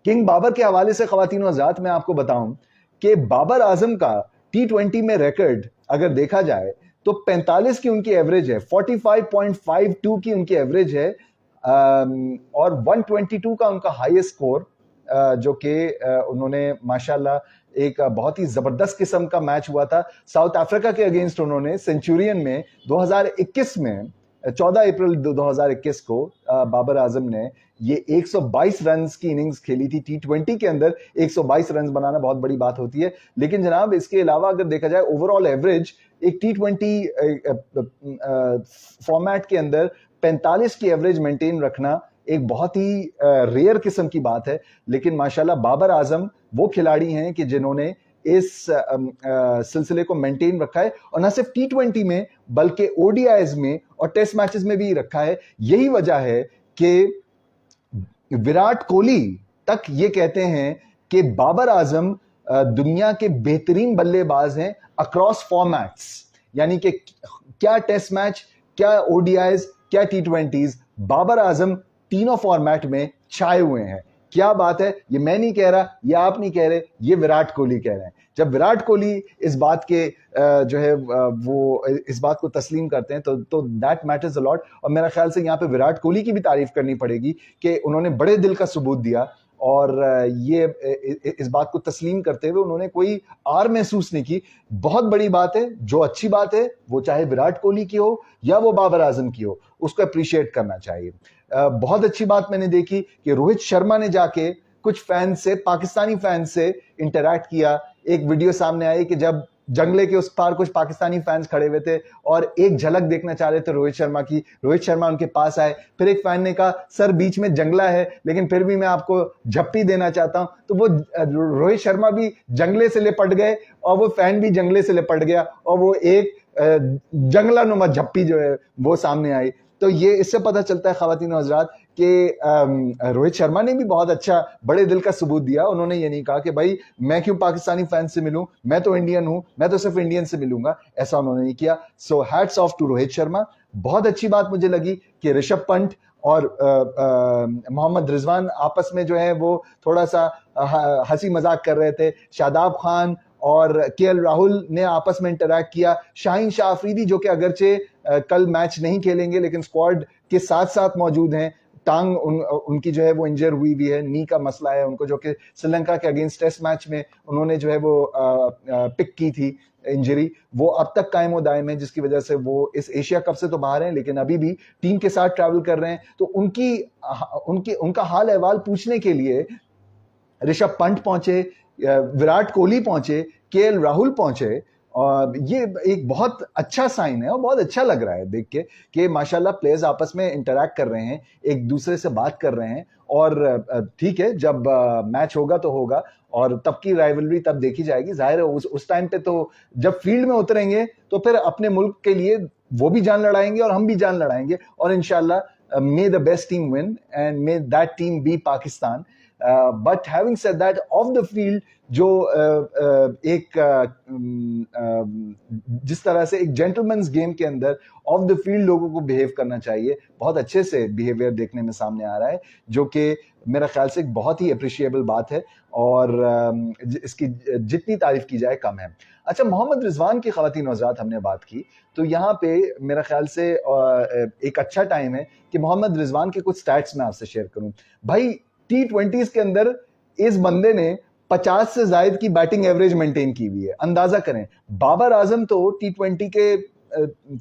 کنگ بابر کے حوالے سے خواتین و حضرات میں آپ کو بتاؤں کہ بابر اعظم کا T20 میں ریکارڈ اگر دیکھا جائے تو 45 کی ان کی ایوریج ہے, 45.52 کی ان کی ایوریج ہے, اور 122 کا ان کا ہائیسٹ سکور, جو کہ انہوں نے ماشاءاللہ ایک بہت ہی زبردست قسم کا میچ ہوا تھا ساؤتھ افریقہ کے اگینسٹ. انہوں نے سینچورین میں 2021 میں 14 اپریل 2021 کو بابر اعظم نے یہ 122 رنز کی اننگز کھیلی تھی. T20 کے اندر 122 رنز بنانا بہت بڑی بات ہوتی ہے. لیکن جناب اس کے علاوہ اگر دیکھا جائے اوور آل ایوریج ایک T20 فارمیٹ کے اندر 45 کی ایوریج مینٹین رکھنا ایک بہت ہی ریئر قسم کی بات ہے. لیکن ماشاءاللہ بابر اعظم وہ کھلاڑی ہیں کہ جنہوں نے اس سلسلے کو مینٹین رکھا ہے, اور نہ صرف T20 میں بلکہ ODIs میں اور ٹیسٹ میچز میں بھی رکھا ہے. یہی وجہ ہے کہ وراٹ کوہلی تک یہ کہتے ہیں کہ بابر اعظم دنیا کے بہترین بلے باز ہیں اکراس فارمیٹس. یعنی کہ کیا ٹیسٹ میچ, کیا ODIs, کیا T20s, بابر اعظم تینوں فارمیٹ میں چھائے ہوئے ہیں. کیا بات ہے, یہ میں نہیں کہہ رہا, یہ آپ نہیں کہہ رہے, یہ وراٹ کوہلی کہہ رہے ہیں. جب وراٹ کوہلی اس بات کے جو ہے وہ اس بات کو تسلیم کرتے ہیں تو دیٹ میٹرز اے لاٹ. اور میرا خیال سے یہاں پہ وراٹ کوہلی کی بھی تعریف کرنی پڑے گی کہ انہوں نے بڑے دل کا ثبوت دیا, اور یہ اس بات کو تسلیم کرتے ہوئے انہوں نے کوئی آر محسوس نہیں کی. بہت بڑی بات ہے, جو اچھی بات ہے وہ چاہے وراٹ کوہلی کی ہو یا وہ بابر اعظم کی ہو, اس کو اپریشیٹ کرنا چاہیے. بہت اچھی بات میں نے دیکھی کہ روہت شرما نے جا کے کچھ فینس سے, پاکستانی فینس سے انٹریکٹ کیا. ایک ویڈیو سامنے آئی کہ جب جنگلے کے اس پار کچھ پاکستانی فینس کھڑے ہوئے تھے اور ایک جھلک دیکھنا چاہ رہے تھے روہت شرما کی. روہت شرما ان کے پاس آئے, پھر ایک فین نے کہا سر بیچ میں جنگلہ ہے لیکن پھر بھی میں آپ کو جھپی دینا چاہتا ہوں. تو وہ روہت شرما بھی جنگلے سے لپٹ گئے اور وہ فین بھی جنگلے سے لپٹ گیا, اور وہ ایک جنگلہ نما جھپی جو ہے وہ سامنے آئی. تو یہ اس سے پتہ چلتا ہے خواتین و حضرات کہ روہت شرما نے بھی بہت اچھا بڑے دل کا ثبوت دیا. انہوں نے یہ نہیں کہا کہ بھائی میں کیوں پاکستانی فین سے ملوں, میں تو انڈین ہوں, میں تو صرف انڈین سے ملوں گا, ایسا انہوں نے نہیں کیا. So hats off to Rohit Sharma. بہت اچھی بات مجھے لگی کہ رشب پنٹ اور محمد رضوان آپس میں جو ہے وہ تھوڑا سا ہنسی مذاق کر رہے تھے. شاداب خان اور کے ایل راہل نے آپس میں انٹریکٹ کیا. شاہین شاہ آفریدی جو کہ اگرچہ کل میچ نہیں کھیلیں گے لیکن اسکواڈ کے ساتھ ساتھ موجود ہیں. ٹانگ ان کی جو ہے وہ انجر ہوئی ہے, نی کا مسئلہ ہے ان کو, جو کہ سری لنکا کے اگینسٹ ٹیسٹ میچ میں انہوں نے جو ہے وہ پک کی تھی انجری, وہ اب تک قائم و دائم ہے, جس کی وجہ سے وہ اس ایشیا کپ سے تو باہر ہیں لیکن ابھی بھی ٹیم کے ساتھ ٹریول کر رہے ہیں. تو ان کا حال احوال پوچھنے کے لیے رشب پنٹ پہنچے, وراٹ کوہلی پہنچے, کے ایل راہل پہنچے, اور یہ ایک بہت اچھا سائن ہے اور بہت اچھا لگ رہا ہے دیکھ کے کہ ماشاءاللہ پلیئرز آپس میں انٹریکٹ کر رہے ہیں, ایک دوسرے سے بات کر رہے ہیں. اور ٹھیک ہے, جب میچ ہوگا تو ہوگا, اور تب کی رائیولری تب دیکھی جائے گی. ظاہر ہے اس ٹائم پہ تو جب فیلڈ میں اتریں گے تو پھر اپنے ملک کے لیے وہ بھی جان لڑائیں گے اور ہم بھی جان لڑائیں گے, اور انشاءاللہ may the best team win and may that team be Pakistan. But having said that, off the field جو ایک جس طرح سے ایک جینٹلمنز گیم کے اندر آف دا فیلڈ لوگوں کو بہیو کرنا چاہیے, بہت اچھے سے بہیویئر دیکھنے میں سامنے آ رہا ہے, جو کہ میرا خیال سے ایک بہت ہی اپریشیبل بات ہے, اور اس کی جتنی تعریف کی جائے کم ہے. اچھا, محمد رضوان کی خواتین و حضرات ہم نے بات کی, تو یہاں پہ میرا خیال سے ایک اچھا ٹائم ہے کہ محمد رضوان کے کچھ سٹیٹس میں آپ سے شیئر کروں. بھائی T20s کے اندر اس بندے نے 50 سے زائد کی بیٹنگ ایوریج مینٹین کی ہوئی ہے. اندازہ کریں, بابر اعظم تو T20 کے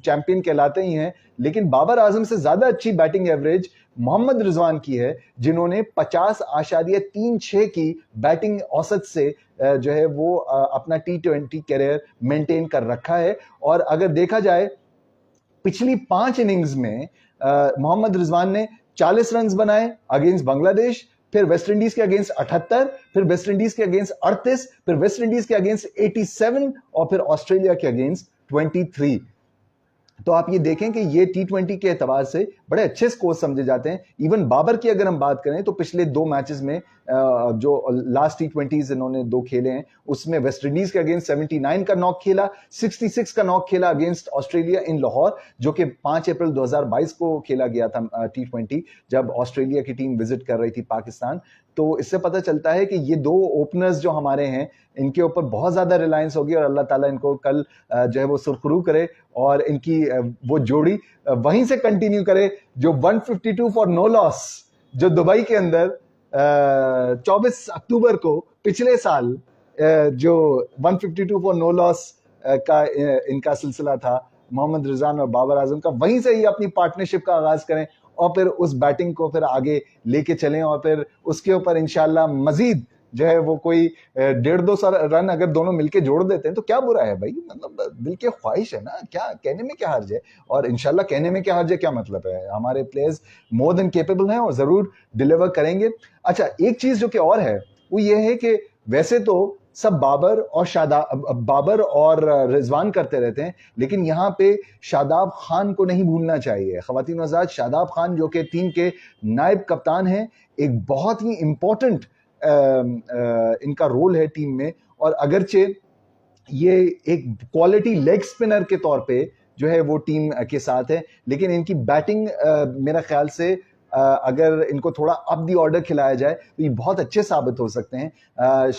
چیمپئن کہلاتے ہی ہیں, لیکن بابر اعظم سے زیادہ اچھی بیٹنگ ایوریج محمد رضوان کی ہے, جنہوں نے 50.36 کی بیٹنگ اوسط سے جو ہے وہ اپنا T20 کیریئر مینٹین کر رکھا ہے. اور اگر دیکھا جائے پچھلی 5 اننگز میں محمد رضوان نے 40 رنز بنائے اگینسٹ بنگلہ دیش, پھر ویسٹ انڈیز کے اگینسٹ 78, پھر ویسٹ انڈیز کے اگینسٹ 38, پھر ویسٹ انڈیز کے اگینسٹ 87, اور پھر آسٹریلیا کے اگینسٹ 23. تو آپ یہ دیکھیں کہ یہ T20 کے اعتبار سے بڑے اچھے سکور سمجھے جاتے ہیں. ایون بابر کی اگر ہم بات کریں تو پچھلے 2 میچز میں جو لاسٹ T20s انہوں نے 2 کھیلے ہیں, اس میں ویسٹ انڈیز کے اگینسٹ 79 کا ناک کھیلا, 66 کا ناک کھیلا اگینسٹ آسٹریلیا ان لاہور, جو کہ 5 اپریل 2022 کو کھیلا گیا تھا T20 جب آسٹریلیا کی ٹیم وزٹ کر رہی تھی پاکستان. تو اس سے پتہ چلتا ہے کہ یہ 2 اوپنرز جو ہمارے ہیں ان کے اوپر بہت زیادہ ریلائنس ہوگی, اور اللہ تعالیٰ ان کو کل جو ہے وہ سرخرو کرے اور ان کی وہ جوڑی وہیں سے کنٹینیو کرے جو 152 فار نو لاس جو دبئی کے اندر 24 اکتوبر کو پچھلے سال جو 152 فار نو لاس کا ان کا سلسلہ تھا محمد رضوان اور بابر اعظم کا, وہیں سے ہی اپنی پارٹنرشپ کا آغاز کریں اور پھر اس بیٹنگ کو پھر آگے لے کے چلیں, اور پھر اس کے اوپر انشاءاللہ مزید جو ہے وہ کوئی 150 رن اگر دونوں مل کے جوڑ دیتے ہیں تو کیا برا ہے بھائی, مطلب دل کی خواہش ہے نا, کیا کہنے میں کیا حرج ہے, اور انشاءاللہ کہنے میں کیا حرج ہے, کیا مطلب ہے, ہمارے پلیئرز مور دین کیپیبل ہیں اور ضرور ڈیلیور کریں گے. اچھا, ایک چیز جو کہ اور ہے وہ یہ ہے کہ ویسے تو سب بابر اور رضوان کرتے رہتے ہیں, لیکن یہاں پہ شاداب خان کو نہیں بھولنا چاہیے. خواتین و حضرات, شاداب خان جو کہ ٹیم کے نائب کپتان ہیں, ایک بہت ہی امپورٹنٹ ان کا رول ہے ٹیم میں, اور اگرچہ یہ ایک کوالٹی لیگ سپنر کے طور پہ جو ہے وہ ٹیم کے ساتھ ہے, لیکن ان کی بیٹنگ میرا خیال سے اگر ان کو تھوڑا اپ دی آرڈر کھلایا جائے تو یہ بہت اچھے ثابت ہو سکتے ہیں.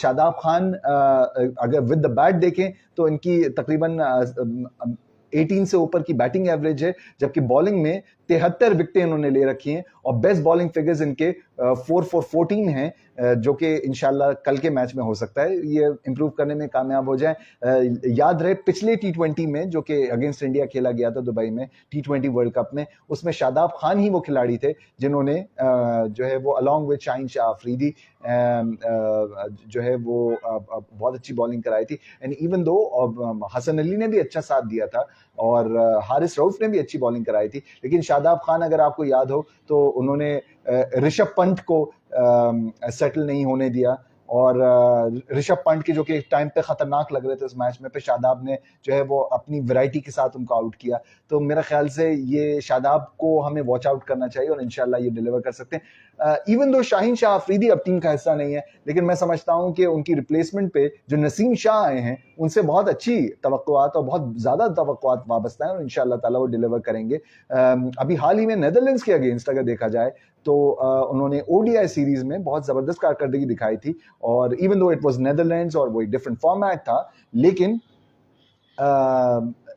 شاداب خان اگر ود دا بیٹ دیکھیں تو ان کی تقریباً 18 سے اوپر کی بیٹنگ ایوریج ہے, جبکہ بالنگ میں 73 وکٹیں انہوں نے لے رکھی ہیں, اور بیسٹ بالنگ فگرز ان کے 4-4-14 ہیں, جو کہ انشاءاللہ کل کے میچ میں ہو سکتا ہے یہ امپروو کرنے میں کامیاب ہو جائیں. یاد رہے پچھلے T20 میں جو کہ اگینسٹ انڈیا کھیلا گیا تھا دبئی میں T20 ورلڈ کپ میں, اس میں شاداب خان ہی وہ کھلاڑی تھے جنہوں نے جو ہے وہ along with شاہین شاہ آفریدی جو ہے وہ بہت اچھی بالنگ کرائی تھی. And even though Hasan Ali نے بھی اچھا ساتھ دیا تھا اور حارث رؤف نے بھی اچھی بالنگ کرائی تھی, لیکن شاداب خان اگر آپ کو یاد ہو تو انہوں نے رشب پنٹ کو سیٹل نہیں ہونے دیا, اور رشب پنٹ کے جو کہ ایک ٹائم پہ خطرناک لگ رہے تھے اس میچ میں، پھر شاداب نے جو ہے وہ اپنی ورائٹی کے ساتھ ان کو آؤٹ کیا. تو میرا خیال سے یہ شاداب کو ہمیں واچ آؤٹ کرنا چاہیے اور انشاءاللہ یہ ڈیلیور کر سکتے ہیں. ایون دو شاہین شاہ آفریدی اب ٹیم کا حصہ نہیں ہے، لیکن میں سمجھتا ہوں کہ ان کی ریپلیسمنٹ پہ جو نسیم شاہ آئے ہیں ان سے بہت اچھی توقعات اور بہت زیادہ توقعات وابستہ ہیں، اور انشاءاللہ تعالیٰ وہ ڈیلیور کریں گے. ابھی حال ہی میں نیدرلینڈز کے اگینسٹ اگر دیکھا جائے تو انہوں نے او ڈی آئی سیریز میں بہت زبردست کارکردگی دکھائی تھی، اور even though it was Netherlands اور وہ ایک ڈفرنٹ فارمیٹ تھا، لیکن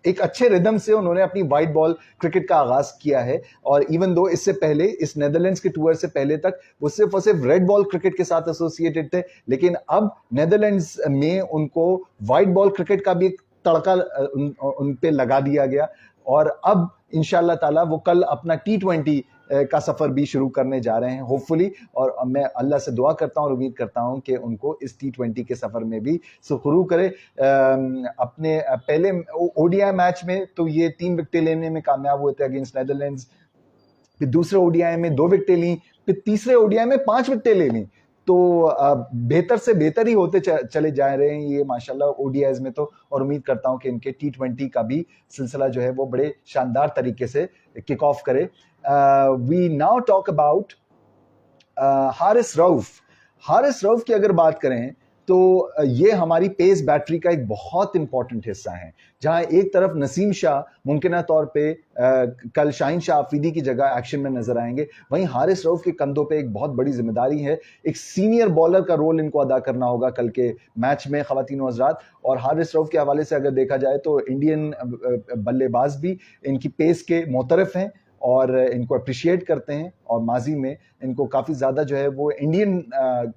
ایک اچھے ردم سے انہوں نے اپنی وائٹ بال کرکٹ کا آغاز کیا ہے. اور ایون دو اس سے پہلے اس نیدرلینڈز کے ٹور سے پہلے تک وہ صرف اور صرف ریڈ بال کرکٹ کے ساتھ ایسوسیٹڈ تھے، لیکن اب نیدرلینڈز میں ان کو وائٹ بال کرکٹ کا بھی ایک تڑکا ان پہ لگا دیا گیا، اور اب انشاءاللہ تعالیٰ وہ کل اپنا T20 کا سفر بھی شروع کرنے جا رہے ہیں ہوپ فلی. اور میں اللہ سے دعا کرتا ہوں اور امید کرتا ہوں کہ ان کو اس T20 کے سفر میں بھی سرخرو کرے. اپنے پہلے او ڈی آئی میچ میں تو یہ 3 وکٹیں لینے میں کامیاب ہوئے تھے اگینسٹ نیدرلینڈز، پھر دوسرے او ڈی آئی میں 2 وکٹیں لیں، پھر تیسرے او ڈی آئی میں 5 وکٹیں لے لیں. تو بہتر سے بہتر ہی ہوتے چلے جا رہے ہیں یہ ماشاءاللہ او ڈی آئیز میں تو، اور امید کرتا ہوں کہ ان کے T20 کا بھی سلسلہ جو ہے وہ بڑے شاندار طریقے سے کک آف کرے. We now talk about Haris Rauf. Haris Rauf کی اگر بات کریں تو یہ ہماری پیس بیٹری کا ایک بہت امپورٹنٹ حصہ ہے، جہاں ایک طرف نسیم شاہ ممکنہ طور پہ کل شاہین شاہ آفریدی کی جگہ ایکشن میں نظر آئیں گے، وہیں حارث رؤف کے کندھوں پہ ایک بہت بڑی ذمہ داری ہے، ایک سینئر بالر کا رول ان کو ادا کرنا ہوگا کل کے میچ میں خواتین و حضرات. اور حارث رؤف کے حوالے سے اگر دیکھا جائے تو انڈین بلے باز بھی ان کی پیس کے معترف ہیں اور ان کو اپریشیٹ کرتے ہیں، اور ماضی میں ان کو کافی زیادہ جو ہے وہ انڈین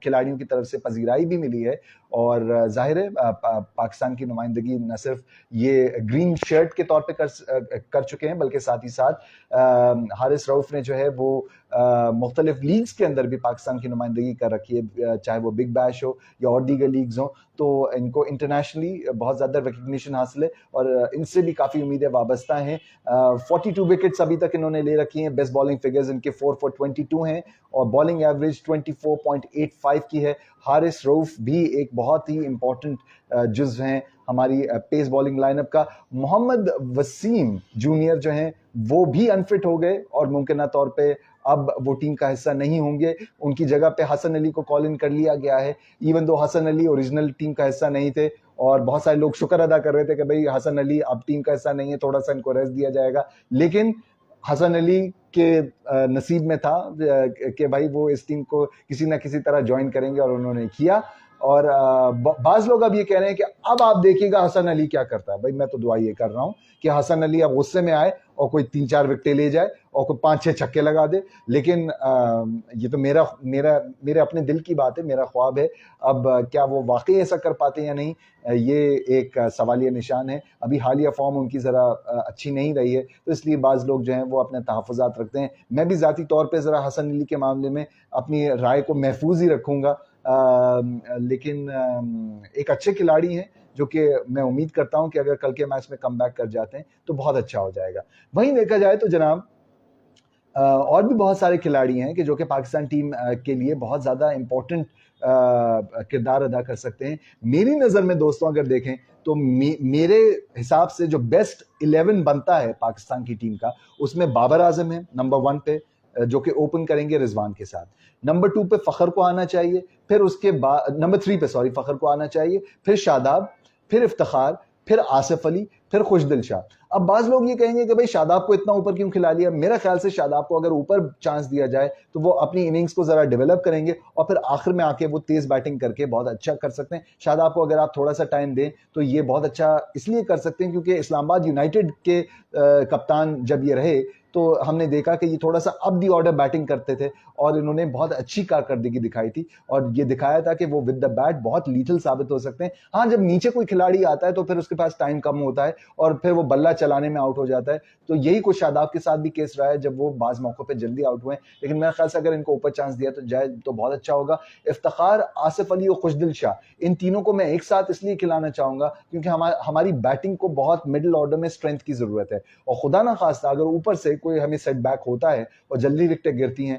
کھلاڑیوں کی طرف سے پذیرائی بھی ملی ہے. اور ظاہر ہے پاکستان کی نمائندگی نہ صرف یہ گرین شرٹ کے طور پہ کر چکے ہیں، بلکہ ساتھ ہی ساتھ حارث رؤف نے جو ہے وہ مختلف لیگز کے اندر بھی پاکستان کی نمائندگی کر رکھی ہے، چاہے وہ بگ بیش ہو یا اور دیگر لیگز ہوں. تو ان کو انٹرنیشنلی بہت زیادہ ریکگنیشن حاصل ہے اور ان سے بھی کافی امیدیں وابستہ ہیں. 42 وکٹس ابھی تک انہوں نے لے رکھی ہیں، بیسٹ بالنگ فگرز ان کے 4 for 22 ہیں اور بالنگ ایوریج 24.85 کی ہے. حارث رؤف بھی ایک بہت ہی امپورٹنٹ جزو ہیں ہماری پیس بالنگ لائن اپ کا. محمد وسیم جونیئر جو ہیں وہ بھی انفٹ ہو گئے اور ممکنہ طور پہ اب وہ ٹیم کا حصہ نہیں ہوں گے، ان کی جگہ پہ حسن علی کو کال ان کر لیا گیا ہے. Even though Hasan Ali original team کا حصہ نہیں تھے اور بہت سارے لوگ شکر ادا کر رہے تھے کہ بھئی حسن علی اب ٹیم کا حصہ نہیں ہے، تھوڑا سا ان کو ریسٹ دیا جائے گا، لیکن حسن علی کے نصیب میں تھا کہ بھائی وہ اس ٹیم کو کسی نہ کسی طرح جوائن کریں گے اور انہوں نے کیا. اور بعض لوگ اب یہ کہہ رہے ہیں کہ اب آپ دیکھیے گا حسن علی کیا کرتا ہے. بھائی میں تو دعا یہ کر رہا ہوں کہ حسن علی اب غصے میں آئے اور کوئی 3-4 وکٹیں لے جائے اور کوئی 5-6 چھکے لگا دے، لیکن یہ تو میرے اپنے دل کی بات ہے، میرا خواب ہے. اب کیا وہ واقعی ایسا کر پاتے یا نہیں یہ ایک سوالیہ نشان ہے. ابھی حالیہ فارم ان کی ذرا اچھی نہیں رہی ہے، تو اس لیے بعض لوگ جو ہیں وہ اپنے تحفظات رکھتے ہیں. میں بھی ذاتی طور پہ ذرا حسن علی کے معاملے میں اپنی رائے کو محفوظ ہی رکھوں گا، لیکن ایک اچھے کھلاڑی ہیں جو کہ میں امید کرتا ہوں کہ اگر کل کے میچ میں کم بیک کر جاتے ہیں تو بہت اچھا ہو جائے گا. وہیں دیکھا جائے تو جناب اور بھی بہت سارے کھلاڑی ہیں کہ جو کہ پاکستان ٹیم کے لیے بہت زیادہ امپورٹنٹ کردار ادا کر سکتے ہیں. میری نظر میں دوستوں اگر دیکھیں تو میرے حساب سے جو بیسٹ 11 بنتا ہے پاکستان کی ٹیم کا، اس میں بابر اعظم ہے نمبر 1 پہ جو کہ اوپن کریں گے رضوان کے ساتھ. نمبر 2 پہ فخر کو آنا چاہیے، پھر اس کے بعد نمبر 3 پہ فخر کو آنا چاہیے، پھر شاداب، پھر افتخار، پھر آصف علی، پھر خوشدل شاہ. اب بعض لوگ یہ کہیں گے کہ بھائی شاداب کو اتنا اوپر کیوں کھلا لیا؟ میرا خیال سے شاداب کو اگر اوپر چانس دیا جائے تو وہ اپنی اننگز کو ذرا ڈیولپ کریں گے اور پھر آخر میں آ کے وہ تیز بیٹنگ کر کے بہت اچھا کر سکتے ہیں. شاداب کو اگر آپ تھوڑا سا ٹائم دیں تو یہ بہت اچھا اس لیے کر سکتے ہیں کیونکہ اسلام آباد یونائٹیڈ کے کپتان جب یہ رہے تو ہم نے دیکھا کہ یہ تھوڑا سا اپ دی آرڈر بیٹنگ کرتے تھے اور انہوں نے بہت اچھی کارکردگی دکھائی تھی اور یہ دکھایا تھا کہ وہ ود دا بیٹ بہت لیتھل ثابت ہو سکتے ہیں. ہاں جب نیچے کوئی کھلاڑی آتا ہے تو پھر اس کے پاس ٹائم کم ہوتا ہے اور پھر وہ بلہ چلانے میں آؤٹ ہو جاتا ہے. تو یہی کچھ شاداب کے ساتھ بھی کیس رہا ہے جب وہ بعض موقع پہ جلدی آؤٹ ہوئے، لیکن میرے خیال سے اگر ان کو اوپر چانس دیا تو جائے تو بہت اچھا ہوگا. افتخار، آصف علی اور خوشدل شاہ، ان تینوں کو میں ایک ساتھ اس لیے کھلانا چاہوں گا کیونکہ ہماری بیٹنگ کو بہت مڈل آرڈر میں اسٹرینتھ کی ضرورت ہے، اور خدا نہ خواستہ اگر اوپر سے کوئی ہمیں سیٹ بیک ہوتا ہے اور جلدی وکٹیں گرتی ہیں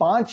5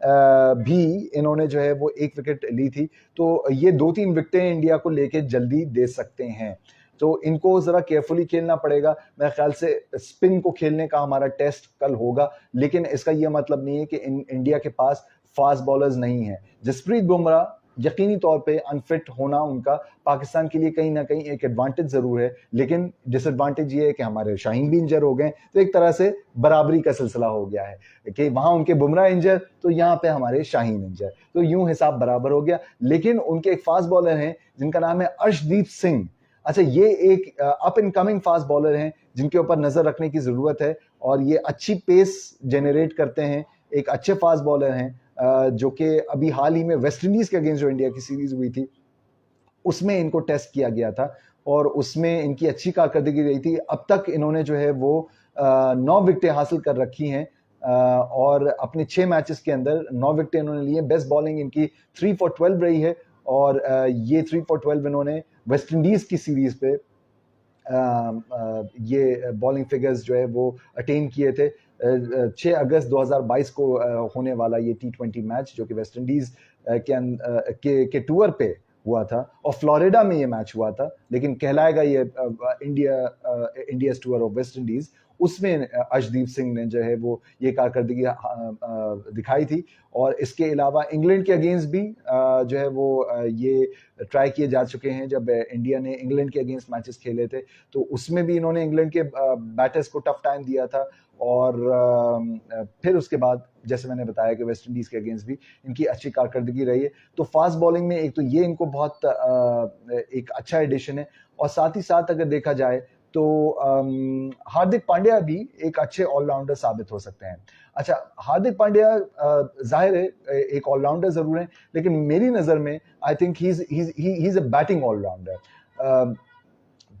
بھی انہوں نے جو ہے وہ 1 وکٹ لی تھی. تو یہ 2-3 وکٹیں انڈیا کو لے کے جلدی دے سکتے ہیں. تو ان کو ذرا کیئرفلی کھیلنا پڑے گا. میرے خیال سے اسپن کو کھیلنے کا ہمارا ٹیسٹ کل ہوگا, لیکن اس کا یہ مطلب نہیں ہے کہ انڈیا کے پاس فاسٹ بالرز نہیں ہیں. جسپریت بمراہ یقینی طور پہ انفٹ ہونا ان کا پاکستان کے لیے کہیں نہ کہیں ایک ایڈوانٹیج ضرور ہے, لیکن ڈس ایڈوانٹیج یہ ہے کہ ہمارے شاہین بھی انجر ہو گئے, تو ایک طرح سے برابری کا سلسلہ ہو گیا ہے کہ وہاں ان کے بمراہ انجر تو یہاں پہ ہمارے شاہین انجر, تو یوں حساب برابر ہو گیا. لیکن ان کے ایک فاسٹ بالر ہیں جن کا نام ہے ارشدیپ سنگھ. اچھا, یہ ایک up and coming fast bowler ہیں جن کے اوپر نظر رکھنے کی ضرورت ہے, اور یہ اچھی پیس جنریٹ کرتے ہیں, ایک اچھے فاسٹ بالر ہیں جو کہ ابھی حال ہی میں ویسٹ انڈیز کے اگینسٹ جو انڈیا کی سیریز ہوئی تھی اس میں ان کو ٹیسٹ کیا گیا تھا, اور اس میں ان کی اچھی کارکردگی رہی تھی. اب تک انہوں نے جو ہے وہ 9 وکٹیں حاصل کر رکھی ہیں, اور اپنے 6 میچز کے اندر 9 وکٹیں انہوں نے لی ہیں. بیسٹ بالنگ ان کی 3 for 12 رہی ہے, اور یہ 3 for 12 انہوں نے ویسٹ انڈیز کی سیریز پہ یہ بالنگ فگرز جو ہے وہ اٹین کیے تھے. 6 اگست 2022 کو ہونے والا یہ T20 میچ جو کہ ویسٹ انڈیز کے ٹور پہ ہوا تھا, اور فلوریڈا میں یہ میچ ہوا تھا, لیکن کہلائے گا یہ India's tour of West Indies. اس میں ارشدیپ سنگھ نے جو ہے وہ یہ کارکردگی دکھائی تھی. اور اس کے علاوہ انگلینڈ کے اگینسٹ بھی جو ہے وہ یہ ٹرائی کیے جا چکے ہیں. جب انڈیا نے انگلینڈ کے اگینسٹ میچز کھیلے تھے تو اس میں بھی انہوں نے انگلینڈ کے بیٹرز کو ٹف ٹائم دیا تھا, اور پھر اس کے بعد جیسے میں نے بتایا کہ ویسٹ انڈیز کے اگینسٹ بھی ان کی اچھی کارکردگی رہی ہے. تو فاسٹ بالنگ میں ایک تو یہ ان کو بہت ایک اچھا ایڈیشن ہے, اور ساتھ ہی ساتھ اگر دیکھا جائے تو ہاردک پانڈیا بھی ایک اچھے آل راؤنڈر ثابت ہو سکتے ہیں. اچھا, ہاردک پانڈیا ظاہر ہے ایک آل راؤنڈر ضرور ہیں, لیکن میری نظر میں I think he is a batting all rounder.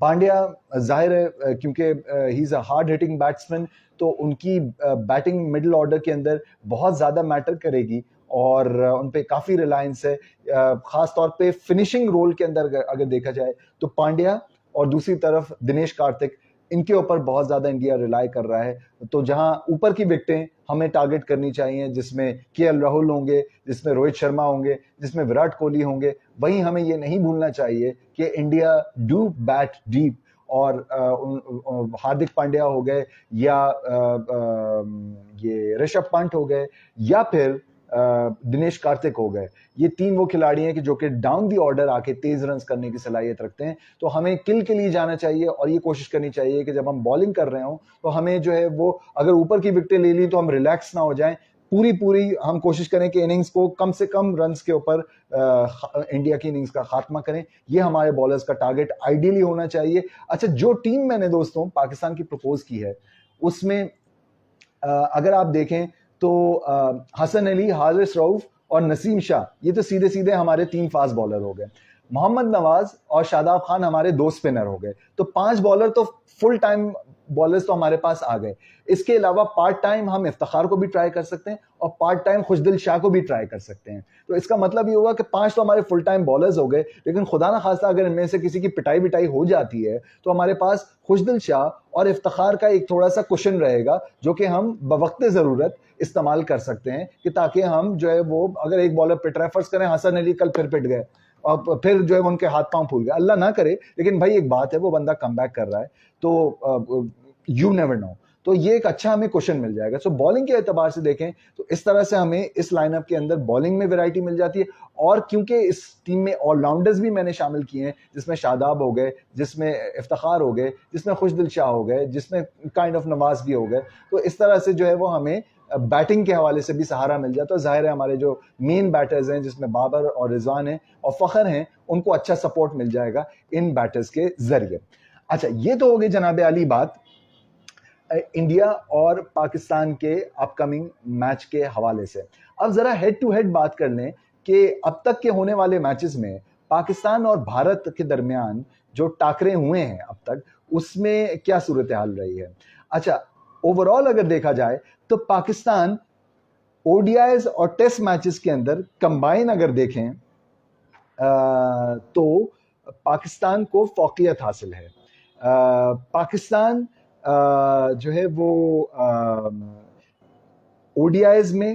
Pandya ظاہر ہے کیونکہ ہی از اے ہارڈ ہٹنگ بیٹسمین, تو ان کی بیٹنگ مڈل آرڈر کے اندر بہت زیادہ میٹر کرے گی, اور ان پہ کافی ریلائنس ہے, خاص طور پہ فنشنگ رول کے اندر اگر دیکھا جائے تو پانڈیا اور دوسری طرف دنیش کارتک, ان کے اوپر بہت زیادہ انڈیا ریلائی کر رہا ہے. تو جہاں اوپر کی وکٹیں ہمیں ٹارگٹ کرنی چاہیے جس میں کے ایل راہل ہوں گے, جس میں روہت شرما ہوں گے, جس میں وراٹ کوہلی ہوں گے, وہیں ہمیں یہ نہیں بھولنا چاہیے کہ انڈیا ڈو بیٹ ڈیپ, اور ہاردک پانڈیا ہو گئے یا یہ رشبھ پنٹ ہو گئے یا پھر دنیش کارتک ہو گئے, یہ 3 وہ کھلاڑی ہیں کہ جو کہ ڈاؤن دی آرڈر آ کے تیز رنز کرنے کی صلاحیت رکھتے ہیں. تو ہمیں کل کے لیے جانا چاہیے, اور یہ کوشش کرنی چاہیے کہ جب ہم بالنگ کر رہے ہوں تو ہمیں جو ہے وہ اگر اوپر کی وکٹیں لے لی تو ہم ریلیکس نہ ہو جائیں, پوری ہم کوشش کریں کہ اننگز کو کم سے کم رنز کے اوپر انڈیا کی اننگز کا خاتمہ کریں. یہ ہمارے بالرز کا ٹارگٹ آئیڈیلی ہونا چاہیے. اچھا, جو ٹیم میں نے دوستوں پاکستان کی پروپوز کی ہے اس میں اگر آپ دیکھیں تو حسن علی, حارث رؤف اور نسیم شاہ, یہ تو سیدھے سیدھے ہمارے 3 فاسٹ بالر ہو گئے. محمد نواز اور شاداب خان ہمارے 2 اسپنر ہو گئے. تو 5 بالر تو فل ٹائم بالرز تو ہمارے پاس آ گئے. اس کے علاوہ پارٹ ٹائم ہم افتخار کو بھی ٹرائی کر سکتے ہیں, اور پارٹ ٹائم خوشدل شاہ کو بھی ٹرائی کر سکتے ہیں. تو اس کا مطلب یہ ہوگا کہ 5 تو ہمارے فل ٹائم بالرز ہو گئے, لیکن خدا نہ خواستہ اگر ان میں سے کسی کی پٹائی ہو جاتی ہے تو ہمارے پاس خوشدل شاہ اور افتخار کا ایک تھوڑا سا کشن رہے گا, جو کہ ہم بوقت ضرورت استعمال کر سکتے ہیں, کہ تاکہ ہم جو ہے وہ اگر ایک بالر پٹ رہا ہے, فرض کریں حسن علی کل پھر پٹ گئے اور پھر جو ہے ان کے ہاتھ پاؤں پھول گئے, اللہ نہ کرے, لیکن بھائی ایک بات ہے وہ بندہ کم بیک کر رہا ہے, تو یو نیور نو, تو یہ ایک اچھا ہمیں کوشن مل جائے گا. سو بالنگ کے اعتبار سے دیکھیں تو اس طرح سے ہمیں اس لائن اپ کے اندر بالنگ میں ویرائٹی مل جاتی ہے, اور کیونکہ اس ٹیم میں آل راؤنڈرز بھی میں نے شامل کیے ہیں, جس میں شاداب ہو گئے, جس میں افتخار ہو گئے, جس میں خوشدل شاہ ہو گئے, جس میں کائنڈ آف نواز بھی ہو گئے, تو اس طرح سے جو ہے وہ ہمیں بیٹنگ کے حوالے سے بھی سہارا مل جاتا ہے. ظاہر ہے ہمارے جو مین بیٹرز ہیں جس میں بابر اور رضوان ہیں اور فخر ہیں, ان کو اچھا سپورٹ مل جائے گا ان بیٹرز کے ذریعے. اچھا, یہ تو ہو گئی جناب علی بات انڈیا اور پاکستان کے اپ کمنگ میچ کے حوالے سے. اب ذرا ہیڈ ٹو ہیڈ بات کر لیں کہ اب تک کے ہونے والے میچز میں پاکستان اور بھارت کے درمیان جو ٹاکرے ہوئے ہیں اب تک, اس میں کیا صورتحال رہی ہے. اچھا, اوور آل اگر دیکھا جائے تو پاکستان او ڈی آئیز اور ٹیسٹ میچز کے اندر کمبائن اگر دیکھیں تو پاکستان کو فوقیت حاصل ہے. پاکستان جو ہے وہ او ڈی آئیز میں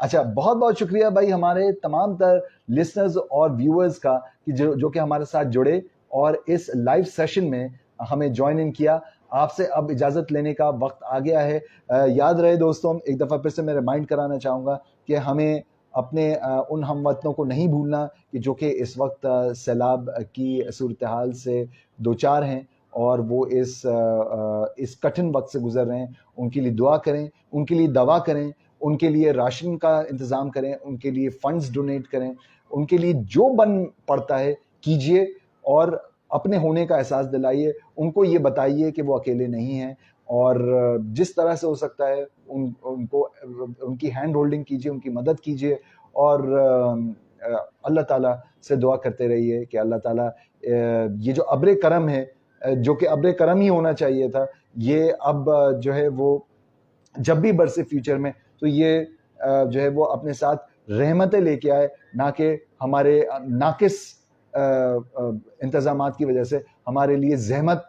اچھا بہت بہت شکریہ بھائی ہمارے تمام تر لسنرز اور ویورز کا کہ جو کہ ہمارے ساتھ جڑے اور اس لائیو سیشن میں ہمیں جوائن ان کیا. آپ سے اب اجازت لینے کا وقت آ گیا ہے. یاد رہے دوستوں, ایک دفعہ پھر سے میں ریمائنڈ کرانا چاہوں گا کہ ہمیں اپنے ان ہم وطنوں کو نہیں بھولنا کہ جو کہ اس وقت سیلاب کی صورتحال سے دوچار ہیں اور وہ اس کٹھن وقت سے گزر رہے ہیں. ان کے لیے دعا کریں, ان کے لیے دوا کریں, ان کے لیے راشن کا انتظام کریں, ان کے لیے فنڈز ڈونیٹ کریں, ان کے لیے جو بن پڑتا ہے کیجئے اور اپنے ہونے کا احساس دلائیے. ان کو یہ بتائیے کہ وہ اکیلے نہیں ہیں اور جس طرح سے ہو سکتا ہے ان کو ان کی ہینڈ ہولڈنگ کیجئے, ان کی مدد کیجئے اور اللہ تعالیٰ سے دعا کرتے رہیے کہ اللہ تعالیٰ یہ جو ابر کرم ہے, جو کہ ابر کرم ہی ہونا چاہیے تھا, یہ اب جو ہے وہ جب بھی برسے فیوچر میں تو یہ جو ہے وہ اپنے ساتھ رحمتیں لے کے آئے, نہ کہ ہمارے ناقص انتظامات کی وجہ سے ہمارے لیے زحمت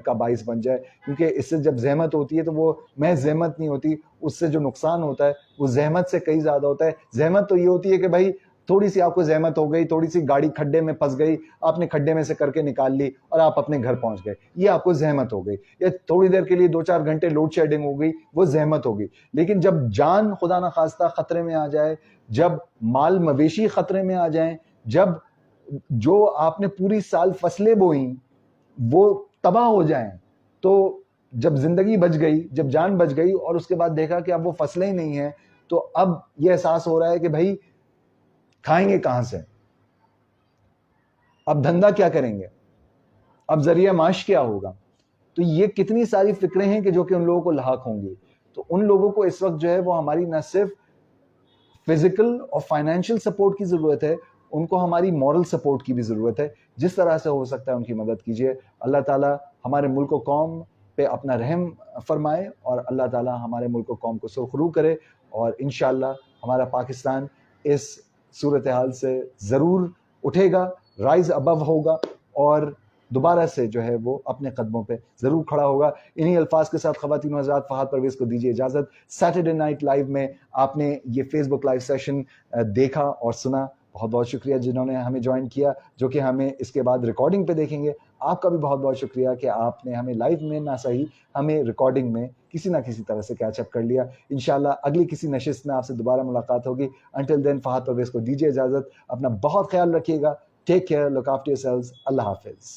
کا باعث بن جائے. کیونکہ اس سے جب زحمت ہوتی ہے تو وہ محض زحمت نہیں ہوتی, اس سے جو نقصان ہوتا ہے وہ زحمت سے کئی زیادہ ہوتا ہے. زحمت تو یہ ہوتی ہے کہ بھائی تھوڑی سی آپ کو زحمت ہو گئی, تھوڑی سی گاڑی کھڈے میں پھنس گئی, آپ نے کھڈے میں سے کر کے نکال لی اور آپ اپنے گھر پہنچ گئے, یہ آپ کو زحمت ہو گئی. یا تھوڑی دیر کے لیے 2-4 گھنٹے لوڈ شیڈنگ ہو گئی, وہ زحمت ہو گئی. لیکن جب جان خدا نخواستہ خطرے میں آ جائے, جب مال مویشی خطرے میں آ جائیں, جب جو آپ نے پوری سال فصلیں بوئیں وہ تباہ ہو جائیں, تو جب زندگی بچ گئی, جب جان بچ گئی اور اس کے بعد دیکھا کہ اب وہ فصلیں ہی نہیں ہیں, تو اب یہ احساس ہو رہا ہے کہ بھائی کھائیں گے کہاں سے, اب دھندا کیا کریں گے, اب ذریعہ معاش کیا ہوگا. تو یہ کتنی ساری فکریں ہیں کہ جو کہ ان لوگوں کو لاحق ہوں گی. تو ان لوگوں کو اس وقت جو ہے وہ ہماری نہ صرف فزیکل اور فائنینشیل سپورٹ کی ضرورت ہے, ان کو ہماری مورل سپورٹ کی بھی ضرورت ہے. جس طرح سے ہو سکتا ہے ان کی مدد کیجیے. اللہ تعالیٰ ہمارے ملک و قوم پہ اپنا رحم فرمائے اور اللہ تعالیٰ ہمارے ملک و قوم کو سرخرو کرے, اور انشاءاللہ ہمارا پاکستان اس صورتحال سے ضرور اٹھے گا, رائز ابو ہوگا اور دوبارہ سے جو ہے وہ اپنے قدموں پہ ضرور کھڑا ہوگا. انہی الفاظ کے ساتھ خواتین و حضرات, فہد پرویز کو دیجیے اجازت. سیٹرڈے نائٹ لائیو میں آپ نے یہ فیس بک لائیو سیشن دیکھا اور سنا. بہت بہت شکریہ جنہوں نے ہمیں جوائن کیا, جو کہ ہمیں اس کے بعد ریکارڈنگ پہ دیکھیں گے. آپ کا بھی بہت بہت شکریہ کہ آپ نے ہمیں لائیو میں نہ صحیح ہمیں ریکارڈنگ میں کسی نہ کسی طرح سے کیچ اپ کر لیا. انشاءاللہ اگلی کسی نشست میں آپ سے دوبارہ ملاقات ہوگی. انٹل دین فہد پرویز کو دیجیے اجازت. اپنا بہت خیال رکھیے گا. Take care, look after yourselves. اللہ حافظ.